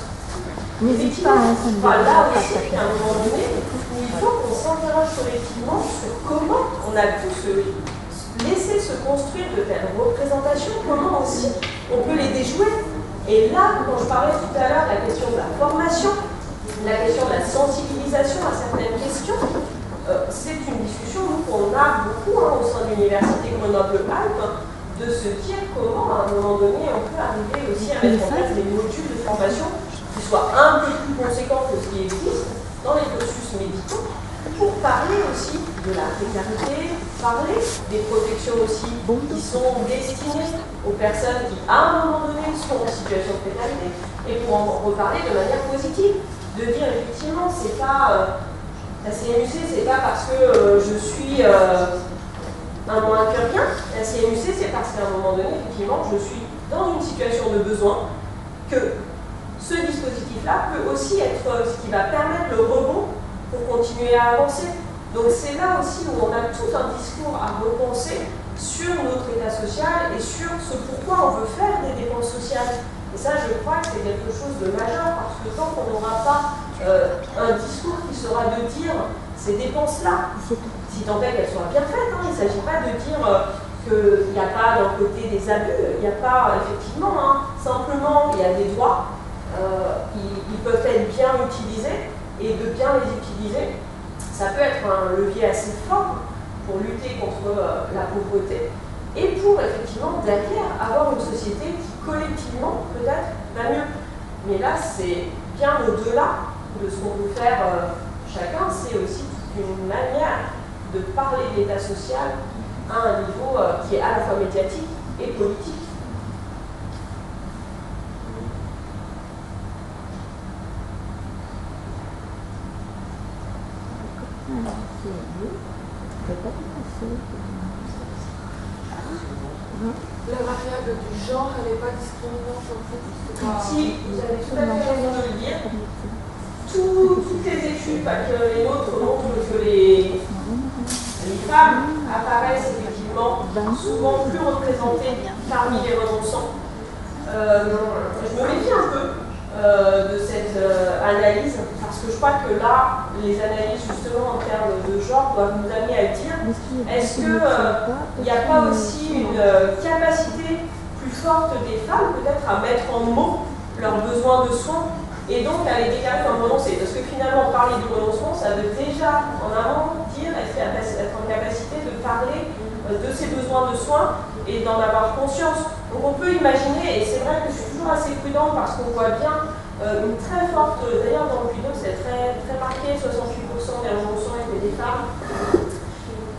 N'hésite pas, ça me Là dérange aussi, pas. à un moment donné, il faut qu'on s'interroge collectivement sur comment on a pu se laisser se construire de telles représentations, comment aussi on peut les déjouer. Et là, quand je parlais tout à l'heure de la question de la formation, la question de la sensibilisation à certaines questions, c'est une discussion qu'on a beaucoup au sein de l'université Grenoble-Alpes, de se dire comment, à un moment donné, on peut arriver aussi à mettre en place des modules de formation qui soient un peu plus conséquents que ce qui existe dans les cursus médicaux, pour parler aussi de la précarité, parler des protections aussi qui sont destinées aux personnes qui, à un moment donné, sont en situation de précarité, et pour en reparler de manière positive, de dire effectivement, c'est pas la CMUC, c'est pas parce que je suis un moins que rien. La CMUC, c'est parce qu'à un moment donné, effectivement, je suis dans une situation de besoin, que ce dispositif-là peut aussi être ce qui va permettre le rebond pour continuer à avancer. Donc c'est là aussi où on a tout un discours à repenser sur notre état social et sur ce pourquoi on veut faire des dépenses sociales. Et ça, je crois que c'est quelque chose de majeur, parce que tant qu'on n'aura pas un discours qui sera de dire ces dépenses-là, si tant est qu'elles soient bien faites, il ne s'agit pas de dire qu'il n'y a pas d'un côté des abus, il n'y a pas effectivement, simplement il y a des droits, ils peuvent être bien utilisés, et de bien les utiliser, ça peut être un levier assez fort pour lutter contre la pauvreté, et pour effectivement derrière avoir une société qui collectivement peut-être va mieux. Mais là c'est bien au-delà de ce qu'on peut faire chacun, c'est aussi une manière de parler de l'état social à un niveau qui est à la fois médiatique et politique. La variable du genre, elle n'est pas discriminante en fait. Si, vous avez tout à fait raison de le dire. Toutes les études, pas que les nôtres, montrent que les femmes apparaissent effectivement souvent plus représentées parmi les renonçants. Je me méfie un peu de cette analyse, parce que je crois que là, les analyses justement en termes de genre doivent nous amener à dire, est-ce qu'il n'y a pas aussi une capacité plus forte des femmes peut-être à mettre en mots leurs besoins de soins et donc à les déclarer comme renoncés? Parce que finalement, parler du renoncement, ça veut déjà en amont dire être en capacité de parler de ses besoins de soins et d'en avoir conscience. Donc on peut imaginer, et c'est vrai que je suis toujours assez prudente parce qu'on voit bien une très forte, d'ailleurs dans le Puy-de-Dôme c'est très, très marqué, 68% des renoncants étaient des femmes.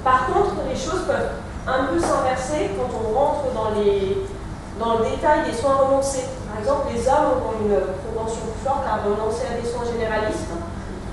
Par contre, les choses peuvent un peu s'inverser quand on rentre dans le détail des soins renoncés. Par exemple, les hommes ont une propension plus forte à renoncer à des soins généralistes,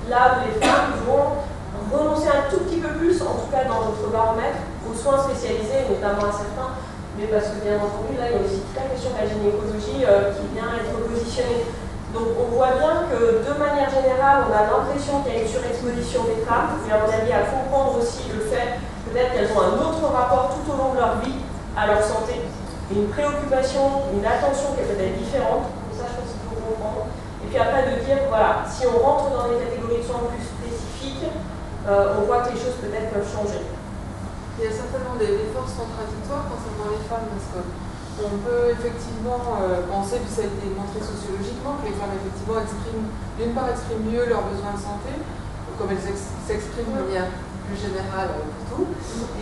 là où les femmes vont renoncer un tout petit peu plus, en tout cas dans notre baromètre, aux soins spécialisés, notamment à certains, mais parce que bien entendu, là, il y a aussi toute la question de la gynécologie qui vient être positionnée. Donc on voit bien que de manière générale, on a l'impression qu'il y a une surexposition des femmes, mais à mon avis, à comprendre aussi le fait peut-être qu'elles ont un autre rapport tout au long de leur vie à leur santé, une préoccupation, une attention qui est peut-être différente, donc ça je pense qu'il faut comprendre. Et puis après de dire, voilà, si on rentre dans des catégories de soins plus spécifiques, on voit que les choses peut-être peuvent changer. Il y a certainement des forces contradictoires concernant les femmes, parce qu'on peut effectivement penser, puis ça a été montré sociologiquement, que les femmes effectivement d'une part expriment mieux leurs besoins de santé, comme elles s'expriment de manière plus générale pour tout,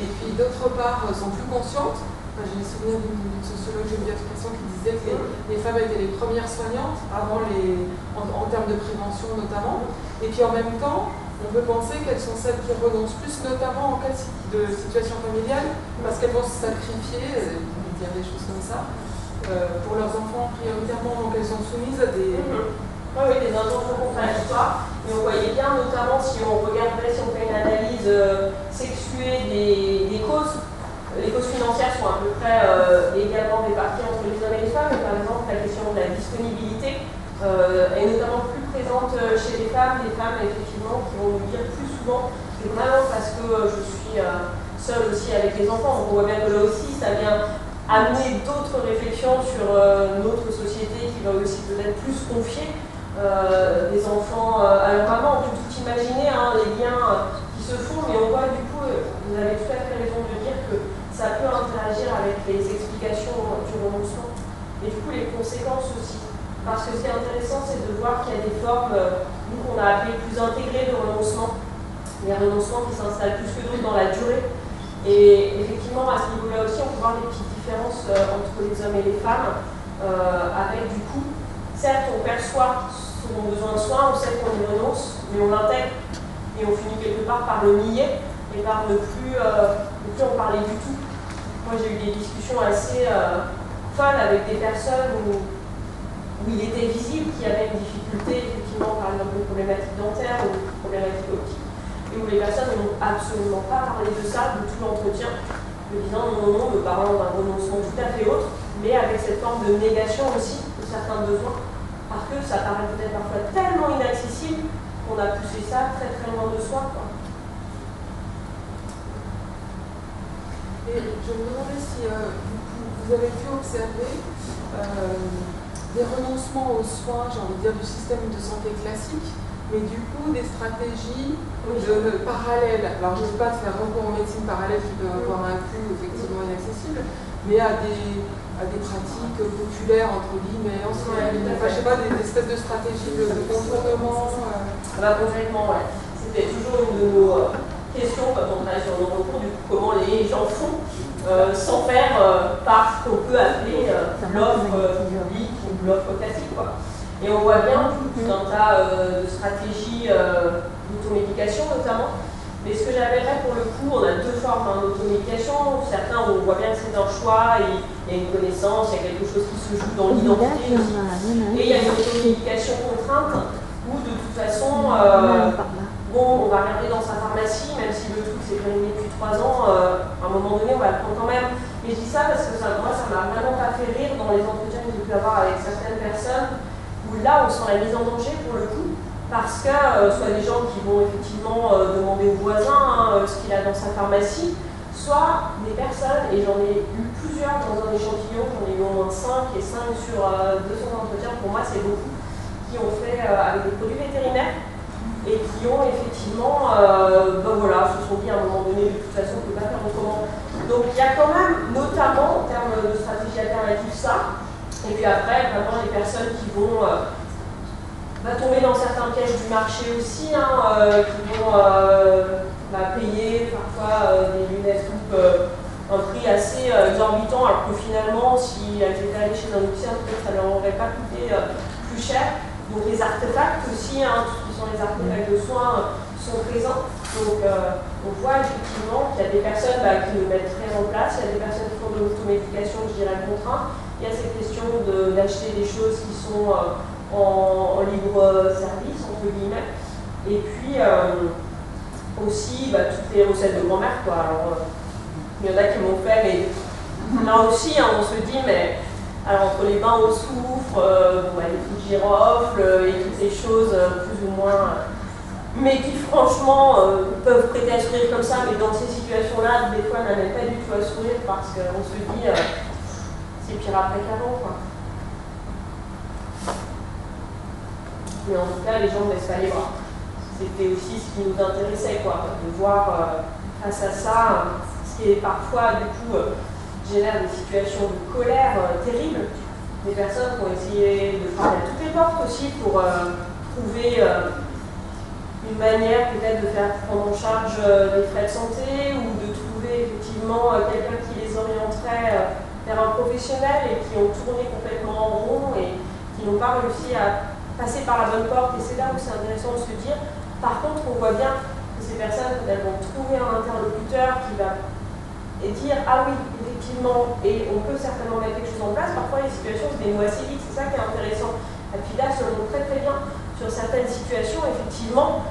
et puis d'autre part sont plus conscientes. J'ai le souvenir d'une sociologue, Geneviève Cresson, qui disait que les femmes étaient les premières soignantes en termes de prévention notamment, et puis en même temps, on peut penser qu'elles sont celles qui renoncent plus, notamment en cas de situation familiale, parce qu'elles vont se sacrifier, dire des choses comme ça, pour leurs enfants prioritairement, donc elles sont soumises à des... Oui, des injonctions contradictoires. Et on voyait bien, notamment si on regardait, si on fait une analyse sexuée des causes, les causes financières sont à peu près également réparties entre les hommes et les femmes, mais par exemple la question de la disponibilité est notamment plus présente chez les femmes effectivement qui vont nous dire plus souvent, c'est vraiment parce que je suis seule aussi avec les enfants, donc on voit bien que là aussi ça vient amener d'autres réflexions sur notre société qui va aussi peut-être plus confier des enfants à leur maman. On peut tout imaginer, hein, les liens qui se font, mais on voit du coup, vous avez tout à fait raison de dire que ça peut interagir avec les explications du renoncement et du coup les conséquences aussi. Parce que ce qui est intéressant, c'est de voir qu'il y a des formes, nous qu'on a appelées plus intégrées de renoncement. Il y a un renoncement qui s'installe plus que d'autres dans la durée. Et effectivement, à ce niveau-là aussi, on peut voir des petites différences entre les hommes et les femmes, avec du coup, certes, on perçoit son besoin de soins, on sait qu'on y renonce, mais on l'intègre et on finit quelque part par le nier et par ne plus en parler du tout. Moi, j'ai eu des discussions assez folles avec des personnes où il était visible qu'il y avait une difficulté, effectivement, par exemple, une problématique dentaire ou une problématique optique, et où les personnes n'ont absolument pas parlé de ça, de tout l'entretien, me disant non, me parlant d'un renoncement tout à fait autre, mais avec cette forme de négation aussi de certains besoins, parce que ça paraît peut-être parfois tellement inaccessible qu'on a poussé ça très très loin de soi, quoi. Et je me demandais si vous avez pu observer des renoncements aux soins, j'ai envie de dire, du système de santé classique, mais du coup des stratégies parallèles. Alors je ne dis pas de faire recours aux médecines parallèles qui peuvent avoir un coût effectivement inaccessible, mais à des pratiques populaires, entre guillemets, anciennes, enfin je sais pas, des espèces de stratégies de contournement. Complètement, ouais. C'était toujours une de nos questions quand on travaille sur nos recours, du coup, comment les gens font sans faire par ce qu'on peut appeler l'offre publique ou l'offre classique, quoi. Et on voit bien tout un tas de stratégies d'automédication notamment. Mais ce que j'appellerais pour le coup, on a deux formes d'automédication. Certains où on voit bien que c'est un choix, il y a une connaissance, il y a quelque chose qui se joue dans l'identité aussi. Et il y a une automédication contrainte où de toute façon, bon, on va regarder dans sa pharmacie, même si le truc s'est périmé depuis 3 ans, à un moment donné, on va le prendre quand même. Mais je dis ça parce que moi, ça m'a vraiment pas fait rire dans les entretiens que j'ai pu avoir avec certaines personnes, où là, on sent la mise en danger pour le coup, parce que soit des gens qui vont effectivement demander au voisin ce qu'il a dans sa pharmacie, soit des personnes, et j'en ai eu plusieurs dans un échantillon, j'en ai eu au moins 5, et 5 sur 200 entretiens, pour moi c'est beaucoup, qui ont fait avec des produits vétérinaires, et qui ont effectivement, ben voilà, se sont dit à un moment donné, de toute façon on ne peut pas faire autrement. Donc il y a quand même, notamment en termes de stratégie alternative, ça, et puis après, vraiment les personnes qui vont tomber dans certains pièges du marché aussi, qui vont payer parfois des lunettes coupes un prix assez exorbitant, alors que finalement, si elles étaient allées chez un opticien, peut-être ça ne leur aurait pas coûté plus cher. Donc les artefacts aussi, tout ce qui sont les artefacts de soins, sont présents. Donc on voit effectivement qu'il y a des personnes qui le mettent très en place, il y a des personnes qui font de l'automédication, je dirais contraint. Il y a cette question d'acheter des choses qui sont en libre service, entre guillemets. Et puis aussi toutes les recettes de grand-mère, quoi. Alors, il y en a qui m'ont fait, mais là aussi, on se dit, mais alors entre les bains au soufre, les fous de girofle et toutes ces choses plus ou moins, mais qui franchement peuvent prêter à sourire comme ça, mais dans ces situations-là, des fois, n'amènent pas du tout à sourire parce qu'on se dit, c'est pire après qu'avant, quoi. Mais en tout cas, les gens ne laissent pas les bras. C'était aussi ce qui nous intéressait, quoi, de voir face à ça, ce qui est parfois, du coup, génère des situations de colère terribles. Des personnes qui ont essayé de frapper à toutes les portes aussi pour trouver une manière peut-être de faire prendre en charge des frais de santé ou de trouver effectivement quelqu'un qui les orienterait vers un professionnel et qui ont tourné complètement en rond et qui n'ont pas réussi à passer par la bonne porte. Et c'est là où c'est intéressant de se dire, par contre, on voit bien que ces personnes, elles vont trouver un interlocuteur qui va dire, ah oui, effectivement, et on peut certainement mettre quelque chose en place. Parfois, les situations se dénouent assez vite, c'est ça qui est intéressant. La FIDA se montre très très bien sur certaines situations, effectivement,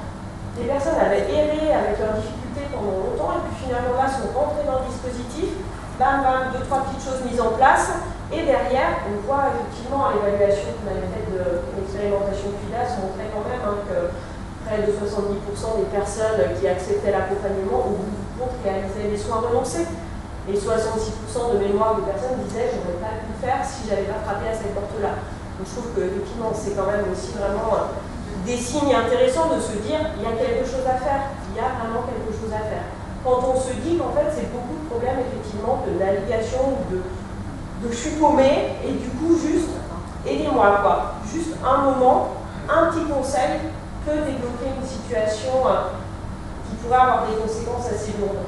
les personnes avaient erré avec leurs difficultés pendant longtemps, et puis finalement là, sont rentrées dans le dispositif, bam, bam, 2-3 petites choses mises en place, et derrière, on voit effectivement à l'évaluation qu'on avait faite de l'expérimentation FIDA, se montrait quand même que près de 70% des personnes qui acceptaient l'accompagnement au bout du compte réalisaient les soins renoncés. Et 66% de mémoire de personnes disaient je n'aurais pas pu le faire si j'avais pas frappé à cette porte-là. Donc je trouve que effectivement c'est quand même aussi vraiment des signes intéressants de se dire il y a quelque chose à faire, il y a vraiment quelque chose à faire. Quand on se dit qu'en fait c'est beaucoup de problèmes effectivement de navigation ou de je suis paumé et du coup juste aidez-moi quoi. Juste un moment, un petit conseil peut débloquer une situation qui pourrait avoir des conséquences assez lourdes.